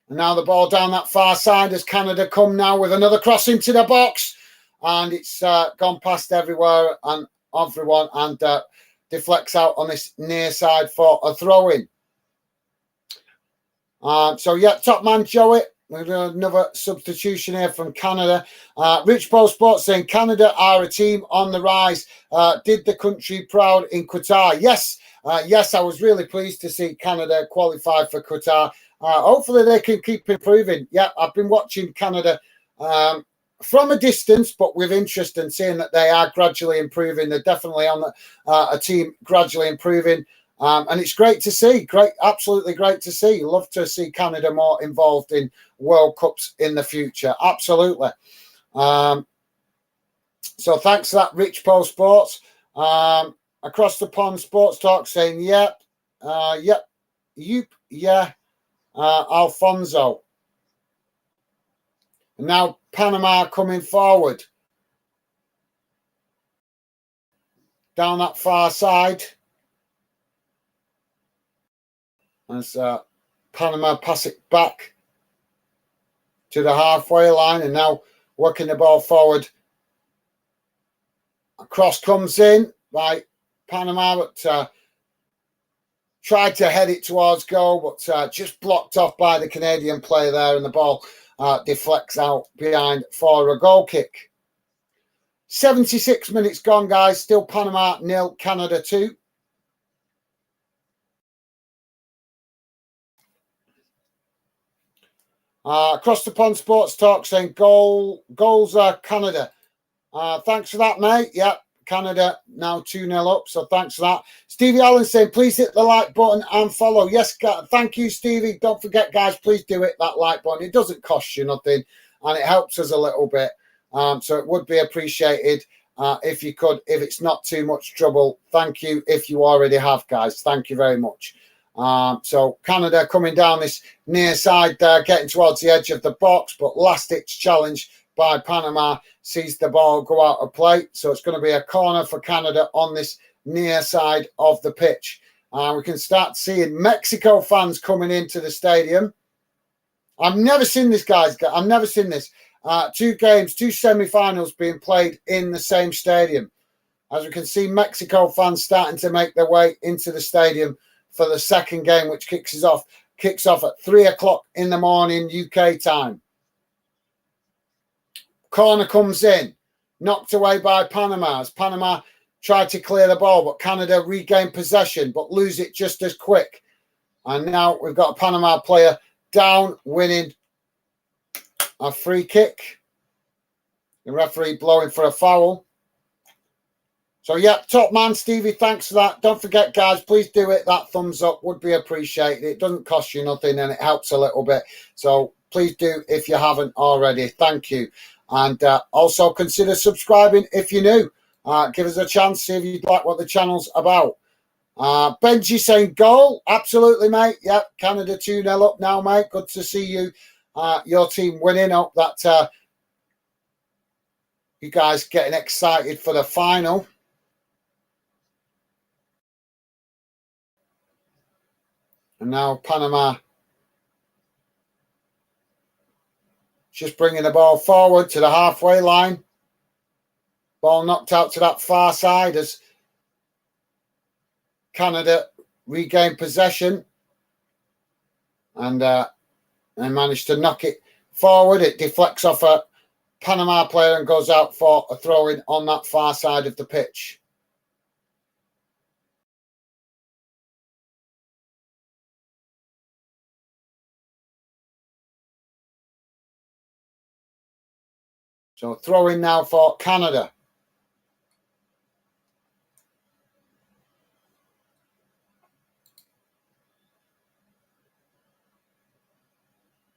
And now the ball down that far side as Canada come now with another cross into the box. And it's gone past everywhere and everyone and deflects out on this near side for a throw-in. So, yeah, top man, Joey. Another substitution here from Canada. Rich Paul Sports saying Canada are a team on the rise. Did the country proud in Qatar? Yes, yes, I was really pleased to see Canada qualify for Qatar. Hopefully they can keep improving. Yeah, I've been watching Canada from a distance, but with interest and seeing that they are gradually improving. They're definitely on a team gradually improving. And it's great to see. Great, absolutely great to see. Love to see Canada more involved in World Cups in the future. Absolutely. So thanks for that, Rich Poe Sports. Across the pond, Sports Talk saying, yep, Alfonso. And now Panama coming forward. Down that far side. As Panama pass it back to the halfway line and now working the ball forward. A cross comes in by Panama, but tried to head it towards goal, but just blocked off by the Canadian player there, and the ball deflects out behind for a goal kick. 76 minutes gone, guys. Still Panama 0, Canada 2. Across the pond, Sports Talk saying goals are Canada. Thanks for that, mate. Yep, Canada now 2-0 up, so thanks for that. Stevie Allen saying, please hit the like button and follow. Yes, thank you, Stevie. Don't forget, guys, please do it, that like button. It doesn't cost you nothing, and it helps us a little bit. So it would be appreciated if you could, if it's not too much trouble. Thank you if you already have, guys. Thank you very much. So Canada coming down this near side there, getting towards the edge of the box, but last-ditch challenge by Panama sees the ball go out of play. So it's going to be a corner for Canada on this near side of the pitch. We can start seeing Mexico fans coming into the stadium. I've never seen this, guys. I've never seen this. 2 games, 2 semi-finals being played in the same stadium. As we can see, Mexico fans starting to make their way into the stadium for the second game, which kicks off at 3 o'clock in the morning UK time. Corner comes in, knocked away by Panama. As Panama tried to clear the ball, but Canada regained possession, but lose it just as quick. And now we've got a Panama player down, winning a free kick. The referee blowing for a foul. So, yeah, top man, Stevie, thanks for that. Don't forget, guys, please do it. That thumbs up would be appreciated. It doesn't cost you nothing and it helps a little bit. So please do if you haven't already. Thank you. And also consider subscribing if you're new. Give us a chance, see if you'd like what the channel's about. Benji saying goal. Absolutely, mate. Yep, Canada 2-0 up now, mate. Good to see you. Your team winning. Hope that you guys getting excited for the final. And now Panama just bringing the ball forward to the halfway line. Ball knocked out to that far side as Canada regained possession. And they managed to knock it forward. It deflects off a Panama player and goes out for a throw-in on that far side of the pitch. So throw-in now for Canada.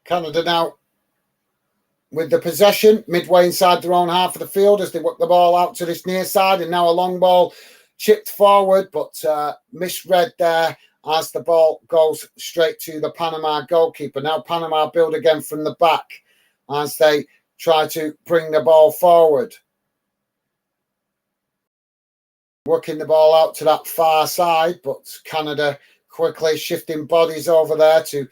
Canada now with the possession midway inside their own half of the field as they work the ball out to this near side, and now a long ball chipped forward but misread there as the ball goes straight to the Panama goalkeeper. Now Panama build again from the back as they try to bring the ball forward. Working the ball out to that far side, but Canada quickly shifting bodies over there to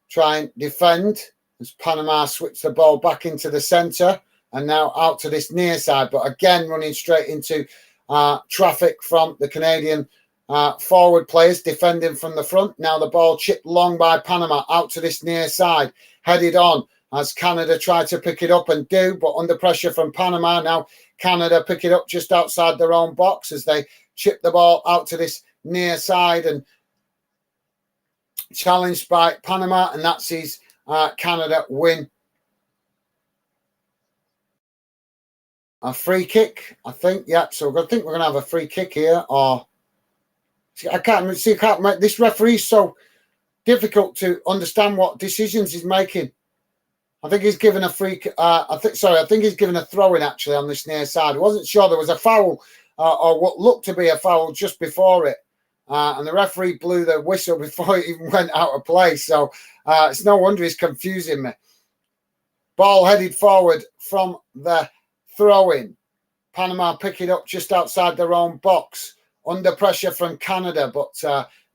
try and defend as Panama switch the ball back into the centre and now out to this near side, but again running straight into traffic from the Canadian forward players defending from the front. Now the ball chipped long by Panama out to this near side, headed on as Canada try to pick it up and do, but under pressure from Panama. Now Canada pick it up just outside their own box as they chip the ball out to this near side and challenged by Panama, and that sees Canada win a free kick, I think. Yep, so I think we're going to have a free kick here. Or I can't see. This referee's so difficult to understand what decisions he's making. I think he's given a free. I think he's given a throw-in actually on this near side. I wasn't sure there was a foul or what looked to be a foul just before it. And the referee blew the whistle before it even went out of play. So it's no wonder he's confusing me. Ball headed forward from the throw-in. Panama pick it up just outside their own box. Under pressure from Canada, but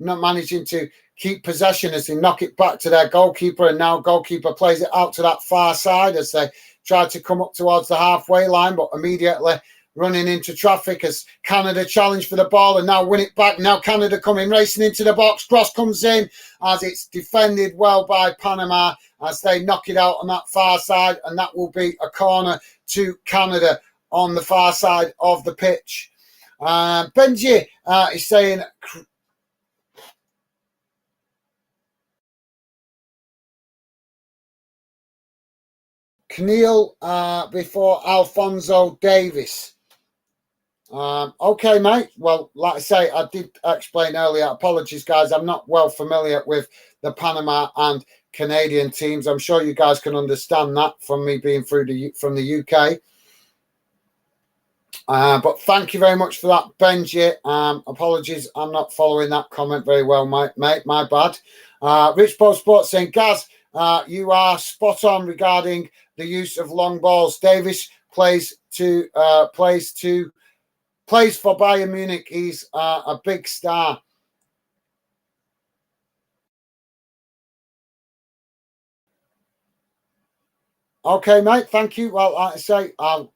not managing to keep possession as they knock it back to their goalkeeper. And now goalkeeper plays it out to that far side as they try to come up towards the halfway line, but immediately running into traffic as Canada challenge for the ball and now win it back. Now Canada coming racing into the box. Cross comes in as it's defended well by Panama as they knock it out on that far side, and that will be a corner to Canada on the far side of the pitch. Benji is saying Keneal before Alfonso Davis. Okay, mate. Well, like I say, I did explain earlier. Apologies, guys. I'm not well familiar with the Panama and Canadian teams. I'm sure you guys can understand that from me being from the UK. But thank you very much for that, Benji. Apologies, I'm not following that comment very well, mate. My bad. Rich Paul Sports saying, Gaz, you are spot on regarding the use of long balls. Davis plays for Bayern Munich. He's a big star. Okay, mate. Thank you. Well, like I say, I'm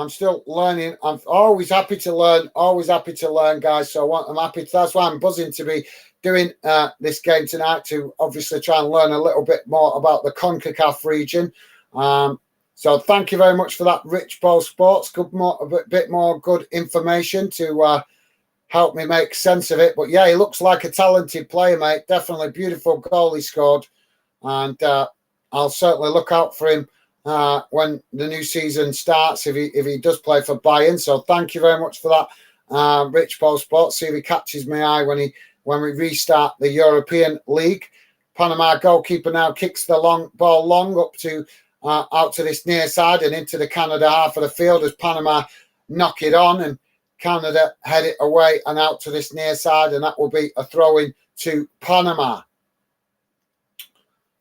still learning. I'm always happy to learn. Always happy to learn, guys. So I'm happy. That's why I'm buzzing to be doing this game tonight, to obviously try and learn a little bit more about the CONCACAF region. So thank you very much for that, Rich Ball Sports. A bit more good information to help me make sense of it. But yeah, he looks like a talented player, mate. Definitely beautiful goal he scored, and I'll certainly look out for him when the new season starts, if he does play for Bayern. So thank you very much for that, Rich Ball Sports. See if he catches my eye when we restart the European League. Panama goalkeeper now kicks the long ball up to out to this near side and into the Canada half of the field as Panama knock it on, and Canada head it away and out to this near side, and that will be a throw-in to Panama.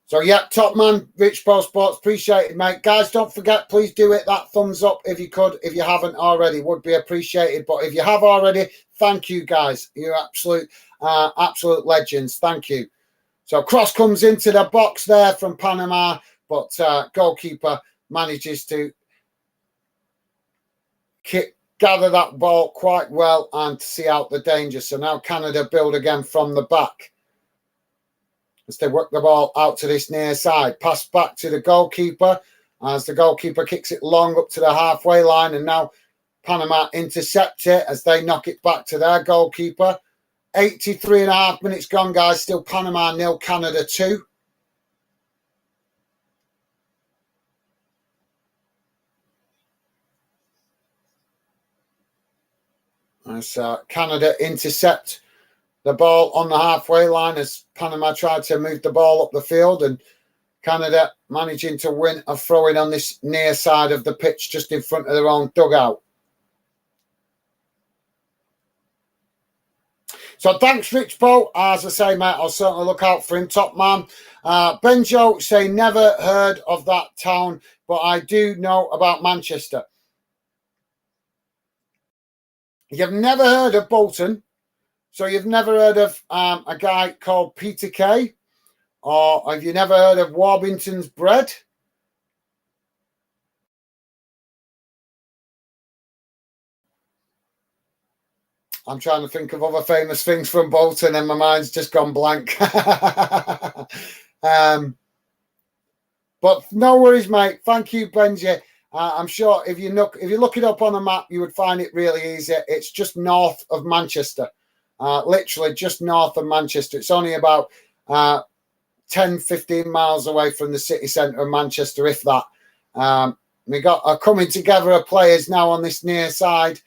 So, yeah, top man, Rich Ball Sports. Appreciate it, mate. Guys, don't forget, please do hit that thumbs up if you could. If you haven't already, would be appreciated. But if you have already, thank you, guys. You're absolute legends. Thank you. So, cross comes into the box there from Panama, but goalkeeper manages to gather that ball quite well and see out the danger. So now Canada build again from the back as they work the ball out to this near side. Pass back to the goalkeeper as the goalkeeper kicks it long up to the halfway line, and now Panama intercept it as they knock it back to their goalkeeper. 83.5 minutes gone, guys. Still Panama 0, Canada 2. As Canada intercept the ball on the halfway line as Panama tried to move the ball up the field, and Canada managing to win a throw-in on this near side of the pitch just in front of their own dugout. So thanks, Rich Bo. As I say, mate, I'll certainly look out for him. Top man. Benjo say never heard of that town, but I do know about Manchester. You've never heard of Bolton, so you've never heard of a guy called Peter Kay, or have you never heard of Warburton's Bread? I'm trying to think of other famous things from Bolton, and my mind's just gone blank. But no worries, mate. Thank you, Benji. I'm sure if you look it up on a map, you would find it really easy. It's just north of Manchester, literally just north of Manchester. It's only about 10, 15 miles away from the city centre of Manchester, if that. We got a coming together of players now on this near side.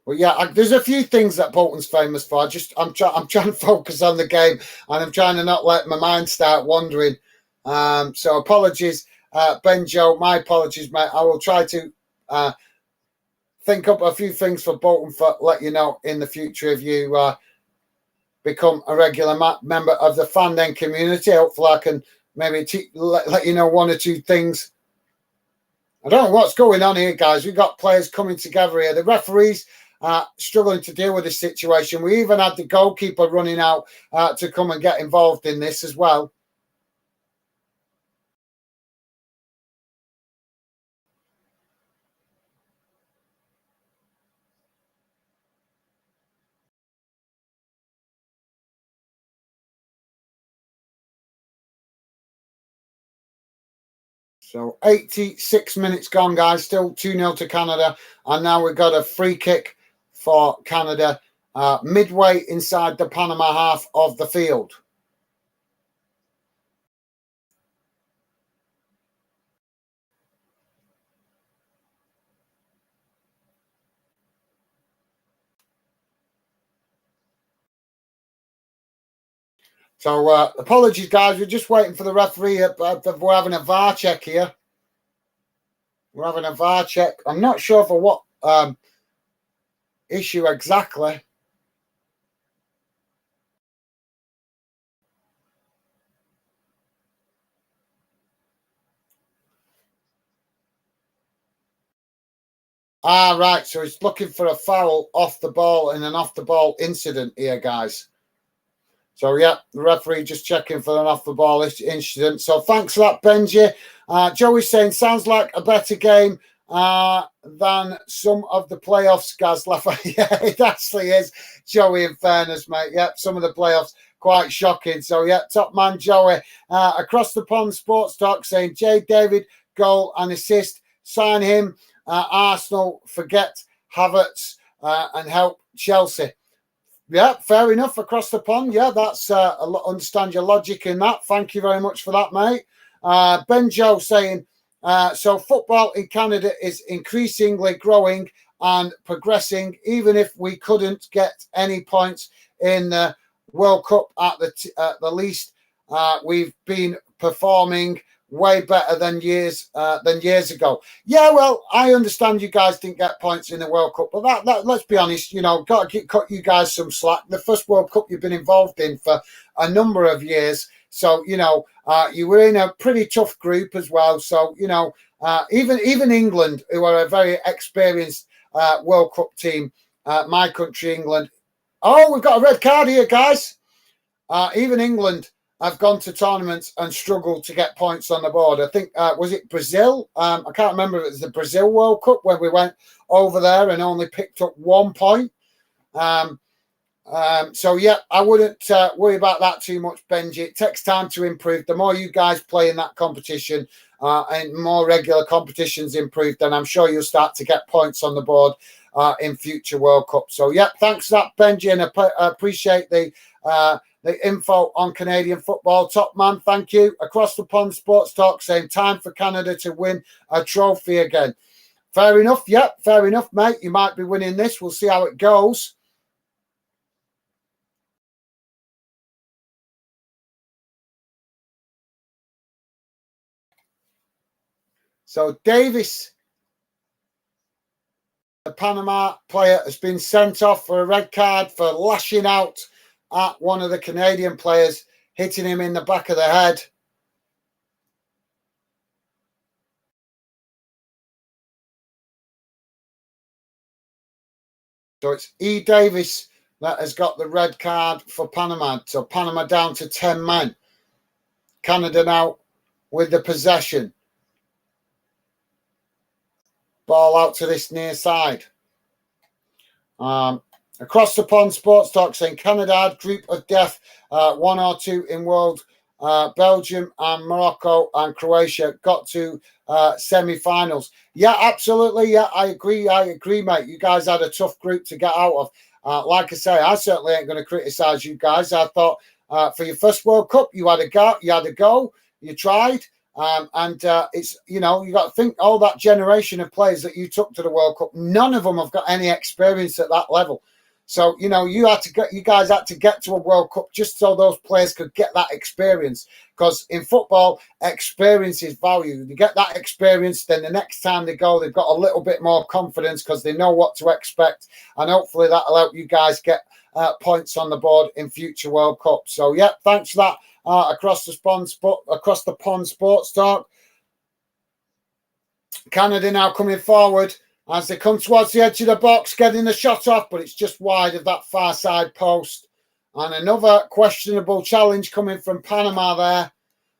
Well, yeah, there's a few things that Bolton's famous for. I'm trying to focus on the game, and I'm trying to not let my mind start wandering. So apologies, Benjo. My apologies, mate. I will try to think up a few things for Bolton for let you know in the future if you become a regular member of the Fan Den community. Hopefully, I can maybe let you know one or two things. I don't know what's going on here, guys. We've got players coming together here. The referees struggling to deal with this situation. We even had the goalkeeper running out to come and get involved in this as well. So 86 minutes gone, guys. Still 2-0 to Canada. And now we've got a free kick for Canada midway inside the Panama half of the field. So apologies, guys. We're just waiting for the referee. We're having a VAR check here. We're having a VAR check. I'm not sure for what issue exactly. Right. So he's looking for a foul off the ball in an off the ball incident here, guys. So, yeah, the referee just checking for an off-the-ball incident. So, thanks for that, Benji. Joey's saying, sounds like a better game than some of the playoffs, Gaz. Yeah, it actually is, Joey, in fairness, mate. Yep, some of the playoffs, quite shocking. So, yeah, top man, Joey. Across the pond, Sports Talk saying, Jay David, goal and assist. Sign him. Arsenal, forget Havertz and help Chelsea. Yeah, fair enough. Across the pond. Yeah, that's understand your logic in that. Thank you very much for that, mate. Ben Joe saying, so football in Canada is increasingly growing and progressing, even if we couldn't get any points in the World Cup at the least. We've been performing way better than years ago. Yeah, well, I understand you guys didn't get points in the World Cup, but that let's be honest, got to cut you guys some slack. The first World Cup you've been involved in for a number of years, so you were in a pretty tough group as well. So even England, who are a very experienced World Cup team, my country, England. Oh, we've got a red card here, guys. Even England have gone to tournaments and struggled to get points on the board. I think, was it Brazil? I can't remember if it was the Brazil World Cup when we went over there and only picked up 1 point. So, yeah, I wouldn't worry about that too much, Benji. It takes time to improve. The more you guys play in that competition and more regular competitions improve, then I'm sure you'll start to get points on the board in future World Cups. So, yeah, thanks for that, Benji, and I appreciate the info on Canadian football. Top man, thank you. Across the pond, Sports Talk saying time for Canada to win a trophy again. Fair enough. Yep, fair enough, mate. You might be winning this. We'll see how it goes. So Davis, the Panama player, has been sent off for a red card for lashing out at one of the Canadian players, hitting him in the back of the head. So it's E. Davis that has got the red card for Panama. So Panama down to 10 men. Canada now with the possession. Ball out to this near side. Across the pond, Sports Talk saying Canada had group of death, 1 or 2 in world. Belgium and Morocco and Croatia got to semi-finals. Yeah, absolutely. Yeah, I agree, mate. You guys had a tough group to get out of. Like I say, I certainly ain't going to criticise you guys. I thought for your first World Cup, you had a go, you tried. It's, you got to think all that generation of players that you took to the World Cup, none of them have got any experience at that level. So, you guys had to get to a World Cup just so those players could get that experience. Because in football, experience is value. You get that experience, then the next time they go, they've got a little bit more confidence because they know what to expect. And hopefully that'll help you guys get points on the board in future World Cups. So, yeah, thanks for that. Across the pond, Sports Talk. Canada now coming forward as they come towards the edge of the box, getting the shot off, but it's just wide of that far side post. And another questionable challenge coming from Panama there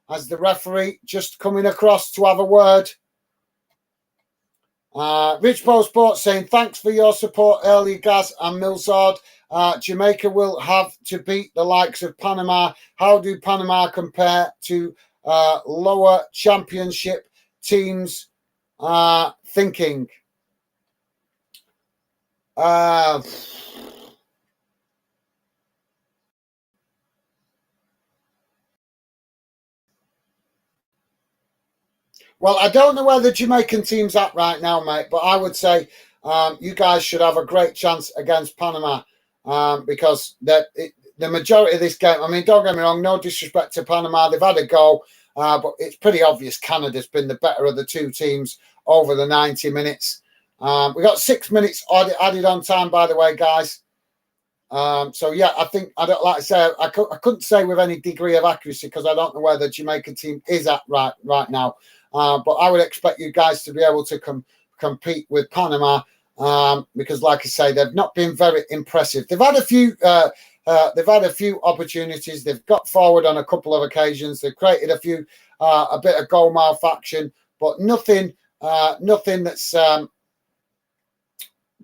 as the referee just coming across to have a word. Rich Paul Sports saying, thanks for your support early, Gaz and Milzard. Jamaica will have to beat the likes of Panama. How do Panama compare to lower championship teams thinking? Well, I don't know where the Jamaican team's at right now, mate, but I would say you guys should have a great chance against Panama because the majority of this game, I mean, don't get me wrong, no disrespect to Panama. They've had a go, but it's pretty obvious Canada's been the better of the two teams over the 90 minutes. We got 6 minutes added on time, by the way, guys. So, yeah, I think, like I say, I couldn't say with any degree of accuracy because I don't know where the Jamaican team is at right now. But I would expect you guys to be able to compete with Panama because, like I say, they've not been very impressive. They've had a few they've had a few opportunities. They've got forward on a couple of occasions. They've created a bit of goal malfunction, but nothing that's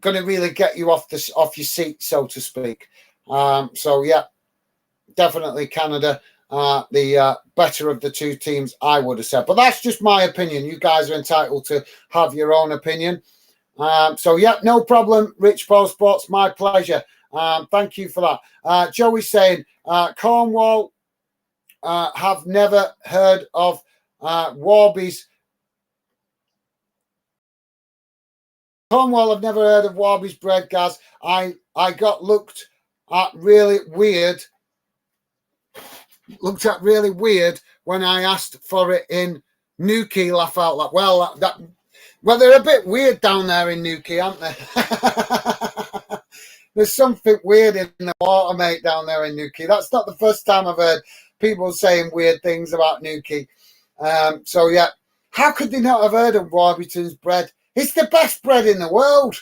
going to really get you off your seat, so to speak. So yeah, definitely Canada, the better of the two teams, I would have said. But that's just my opinion. You guys are entitled to have your own opinion. So yeah, no problem. Rich Paul Sports, my pleasure. Thank you for that. Joey's saying Cornwall have never heard of Warby's. Cornwall have never heard of Warby's bread, guys. I got looked at really weird when I asked for it in Newquay. Laugh out loud. Well, they're a bit weird down there in Newquay, aren't they? There's something weird in the water, mate, down there in Newquay. That's not the first time I've heard people saying weird things about Newquay. So yeah, how could they not have heard of Warburton's bread? It's the best bread in the world.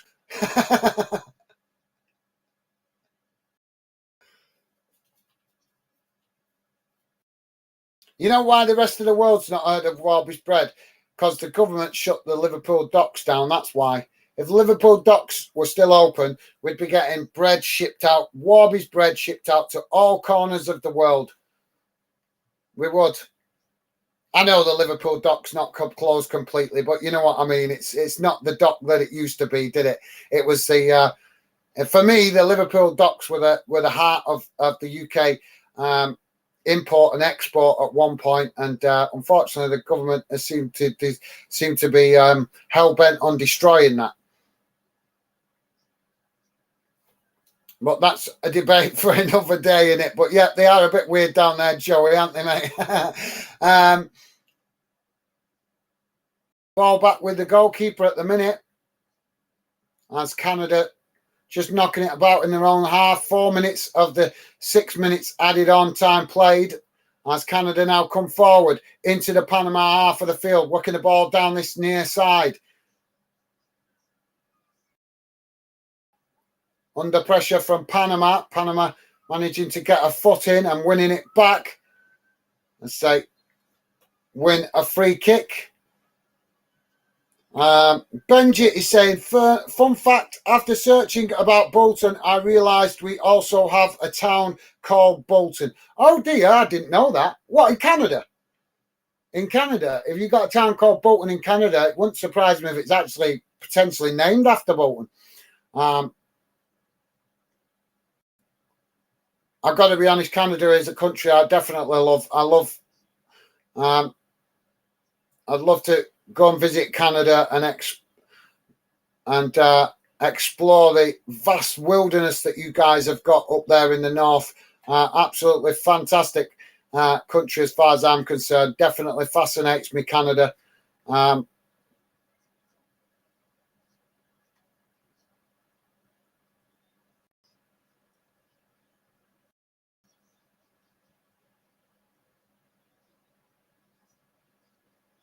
You know why the rest of the world's not heard of Warby's bread? Because the government shut the Liverpool docks down. That's why. If Liverpool docks were still open, we'd be getting bread shipped out, Warby's bread shipped out to all corners of the world. We would. I know the Liverpool dock's not closed completely, but you know what I mean. It's not the dock that it used to be, did it? It was the for me, the Liverpool docks were the heart of the UK import and export at one point, and unfortunately, the government has seemed to be hell bent on destroying that. But that's a debate for another day, innit? But yeah, they are a bit weird down there, Joey, aren't they, mate? Ball back with the goalkeeper at the minute. As Canada just knocking it about in their own half. 4 minutes of the 6 minutes added on time played. As Canada now come forward into the Panama half of the field, working the ball down this near side. Under pressure from Panama. Panama managing to get a foot in and winning it back. Let's say win a free kick. Benji is saying, fun fact, after searching about Bolton, I realised we also have a town called Bolton. Oh dear, I didn't know that. What, in Canada? In Canada, if you've got a town called Bolton in Canada, it wouldn't surprise me if it's actually potentially named after Bolton. I've got to be honest, Canada is a country I definitely love. I'd love to go and visit Canada and explore the vast wilderness that you guys have got up there in the north. Absolutely fantastic country as far as I'm concerned. Definitely fascinates me, Canada.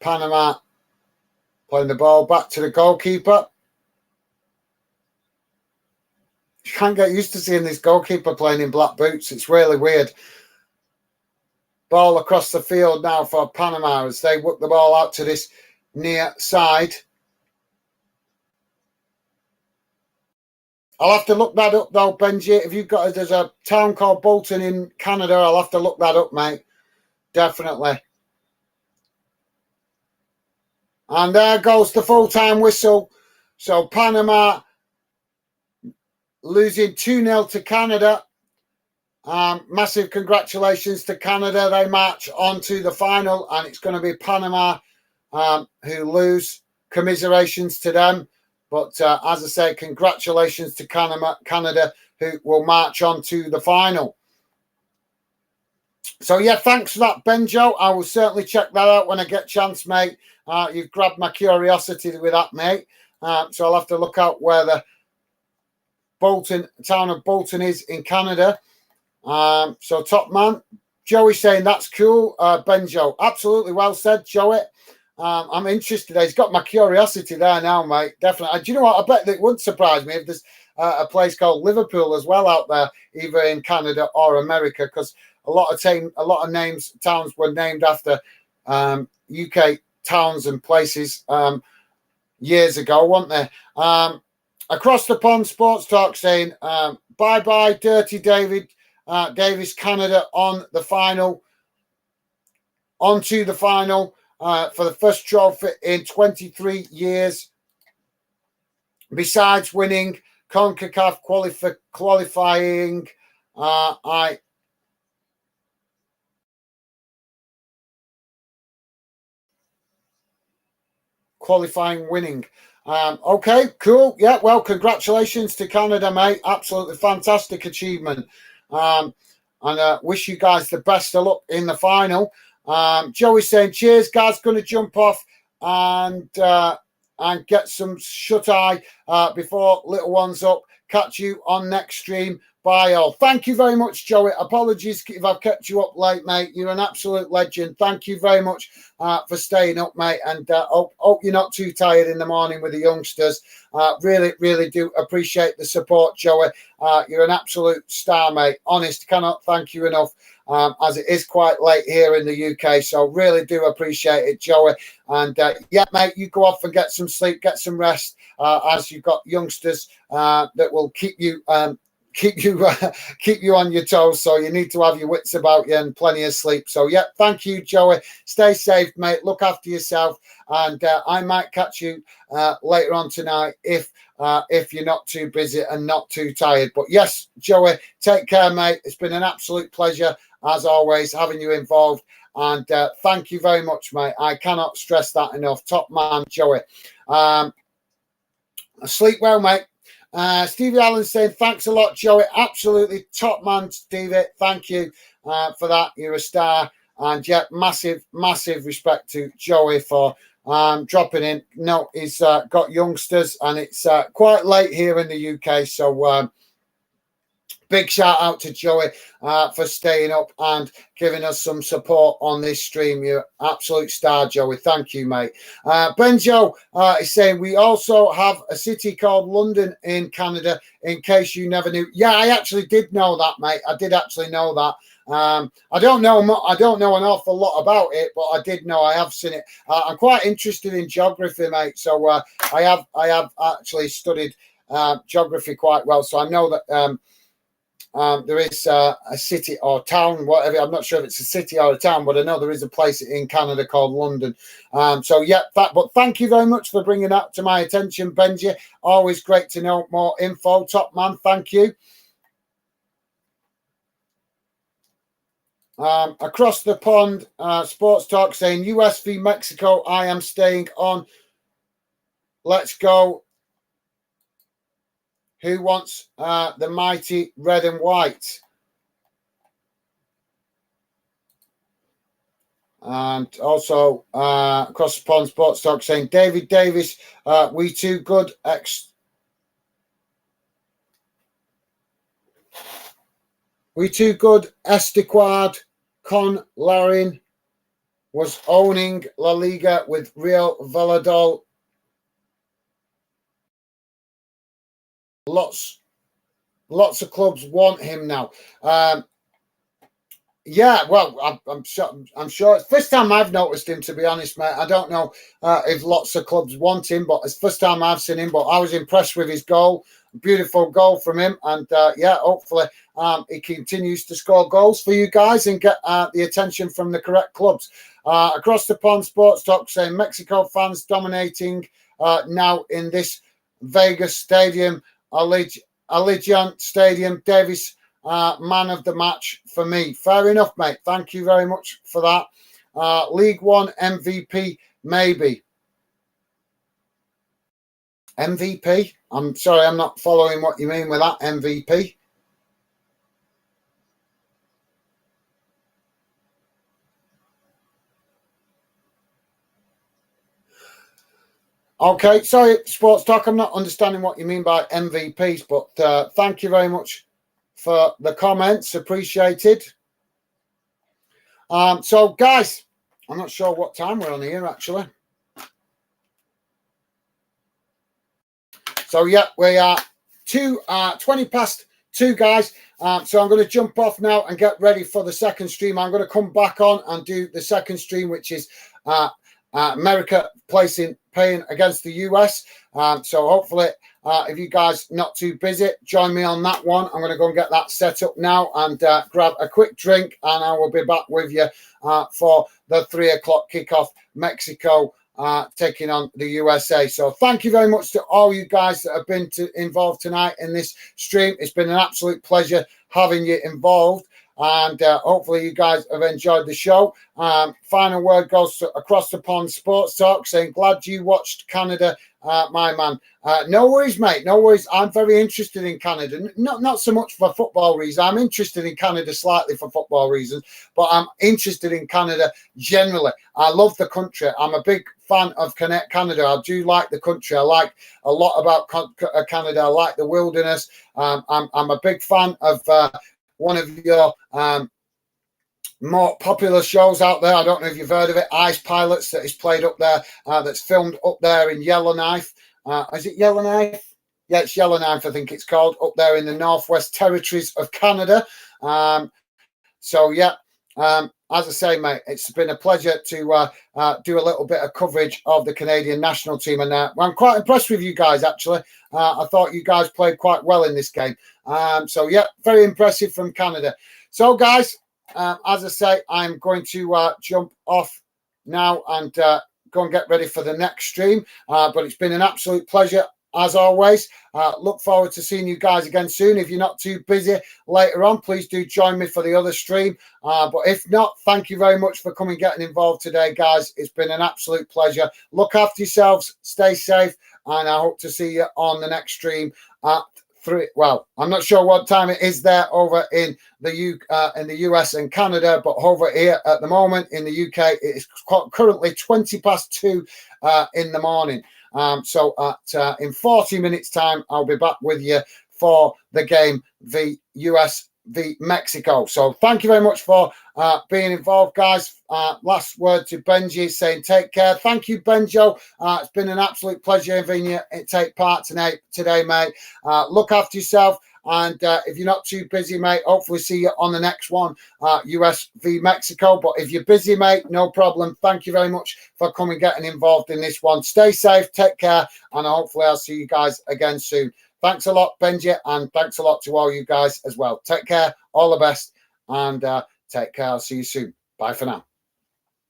Panama playing the ball back to the goalkeeper. You can't get used to seeing this goalkeeper playing in black boots. It's really weird. Ball across the field now for Panama as they work the ball out to this near side. I'll have to look that up though, Benji. If you've got there's a town called Bolton in Canada, I'll have to look that up, mate. Definitely. And there goes the full-time whistle. So Panama losing 2-0 to Canada. Massive congratulations to Canada. They march on to the final, and it's going to be Panama who lose. Commiserations to them. But as I say, congratulations to Canada who will march on to the final. So, yeah, thanks for that, Benjo. I will certainly check that out when I get a chance, mate. You've grabbed my curiosity with that, mate. So I'll have to look out where the town of Bolton is in Canada. So top man, Joey saying that's cool. Benjo, absolutely well said, Joey. I'm interested. He's got my curiosity there now, mate. Definitely. Do you know what? I bet that it wouldn't surprise me if there's a place called Liverpool as well out there, either in Canada or America, because a lot of towns were named after UK towns and places years ago, weren't they? Across the pond, Sports Talk saying bye bye, Dirty David Davis. Canada on the final, onto the final for the first trophy in 23 years. Besides winning CONCACAF qualifying, qualifying winning. Okay, cool. Yeah, well, congratulations to Canada, mate. Absolutely fantastic achievement. And wish you guys the best of luck in the final. Joey's saying, cheers, guys. Going to jump off and get some shut-eye before little one's up. Catch you on next stream. Bye, all. Thank you very much, Joey. Apologies if I've kept you up late, mate. You're an absolute legend. Thank you very much for staying up, mate. And hope you're not too tired in the morning with the youngsters. Really, really do appreciate the support, Joey. You're an absolute star, mate. Honest, cannot thank you enough. As it is quite late here in the UK. So really do appreciate it, Joey. And yeah, mate, you go off and get some sleep, get some rest, as you've got youngsters that will keep you keep you on your toes. So you need to have your wits about you and plenty of sleep. So yeah, thank you, Joey. Stay safe, mate. Look after yourself. And I might catch you later on tonight if you're not too busy and not too tired. But yes, Joey, take care, mate. It's been an absolute pleasure, as always, having you involved. And thank you very much, mate. I cannot stress that enough. Top man, Joey. Sleep well, mate. Stevie Allen saying, thanks a lot, Joey. Absolutely top man, Stevie. Thank you for that. You're a star. And yeah, massive respect to Joey for dropping in. No, he's got youngsters and it's quite late here in the UK. So big shout out to Joey for staying up and giving us some support on this stream. You're absolute star, Joey. Thank you, mate. Benjo is saying we also have a city called London in Canada, in case you never knew. Yeah, I actually did know that, mate. I did actually know that. I don't know an awful lot about it, but I did know. I have seen it. I'm quite interested in geography, mate. So I have actually studied geography quite well. So I know that there is a city or town, whatever. I'm not sure if it's a city or a town, but I know there is a place in Canada called London. So yeah, but thank you very much for bringing that to my attention, Benji. Always great to know more info. Top man, thank you. Across the pond, Sports Talk saying US v Mexico. I am staying on. Let's go. Who wants the mighty red and white? And also across the pond, Sports Talk saying David Davis, we too good. We too good. Estequad, Con Larin was owning La Liga with Real Valladolid. Lots of clubs want him now. Yeah, well, I'm sure it's first time I've noticed him, to be honest, mate. I don't know if lots of clubs want him, but it's first time I've seen him. But I was impressed with his goal, beautiful goal from him, and yeah, hopefully he continues to score goals for you guys and get the attention from the correct clubs. Across the pond, Sports Talk saying Mexico fans dominating now in this Vegas stadium, Allegiant Stadium. Davis. Man of the match for me. Fair enough, mate. Thank you very much for that. League One MVP, maybe. MVP? I'm sorry, I'm not following what you mean with that, MVP. Okay, sorry, Sports Talk. I'm not understanding what you mean by MVPs, but thank you very much for the comments, appreciated. So guys, I'm not sure what time we're on here actually. So yeah, we are 20 past 2, guys. So I'm going to jump off now and get ready for the second stream. I'm going to come back on and do the second stream, which is America playing against the US. So hopefully, if you guys not too busy, join me on that one. I'm going to go and get that set up now and grab a quick drink, and I will be back with you for the 3 o'clock kickoff. Mexico taking on the USA. So thank you very much to all you guys that have been involved tonight in this stream. It's been an absolute pleasure having you involved. And hopefully you guys have enjoyed the show. Final word goes to Across the Pond Sports Talk, saying glad you watched Canada, my man. No worries, mate. No worries. I'm very interested in Canada. Not so much for football reasons. I'm interested in Canada slightly for football reasons, but I'm interested in Canada generally. I love the country. I'm a big fan of Canada. I do like the country. I like a lot about Canada. I like the wilderness. I'm a big fan of one of your more popular shows out there. I don't know if you've heard of it, Ice Pilots, that is played up there, that's filmed up there in Yellowknife. Is it Yellowknife? Yeah, it's Yellowknife, I think it's called, up there in the Northwest Territories of Canada. So, yeah, as I say, mate, it's been a pleasure to do a little bit of coverage of the Canadian national team. And I'm quite impressed with you guys, actually. I thought you guys played quite well in this game. So, yeah, very impressive from Canada. So, guys, as I say, I'm going to jump off now and go and get ready for the next stream. But it's been an absolute pleasure, as always. Look forward to seeing you guys again soon. If you're not too busy later on, please do join me for the other stream. But if not, thank you very much for coming, getting involved today, guys. It's been an absolute pleasure. Look after yourselves, stay safe, and I hope to see you on the next stream at 3. Well, I'm not sure what time it is there over in the US and Canada, but over here at the moment in the UK, it is currently 20 past 2 in the morning. So in 40 minutes time, I'll be back with you for the game, the US v Mexico. So thank you very much for being involved, guys. Last word to Benji, saying take care. Thank you, Benjo. It's been an absolute pleasure having you take part today, mate. Look after yourself. And if you're not too busy, mate, hopefully see you on the next one, US v Mexico. But if you're busy, mate, no problem. Thank you very much for coming, getting involved in this one. Stay safe, take care, and hopefully I'll see you guys again soon. Thanks a lot, Benji, and thanks a lot to all you guys as well. Take care, all the best, and take care. I'll see you soon. Bye for now.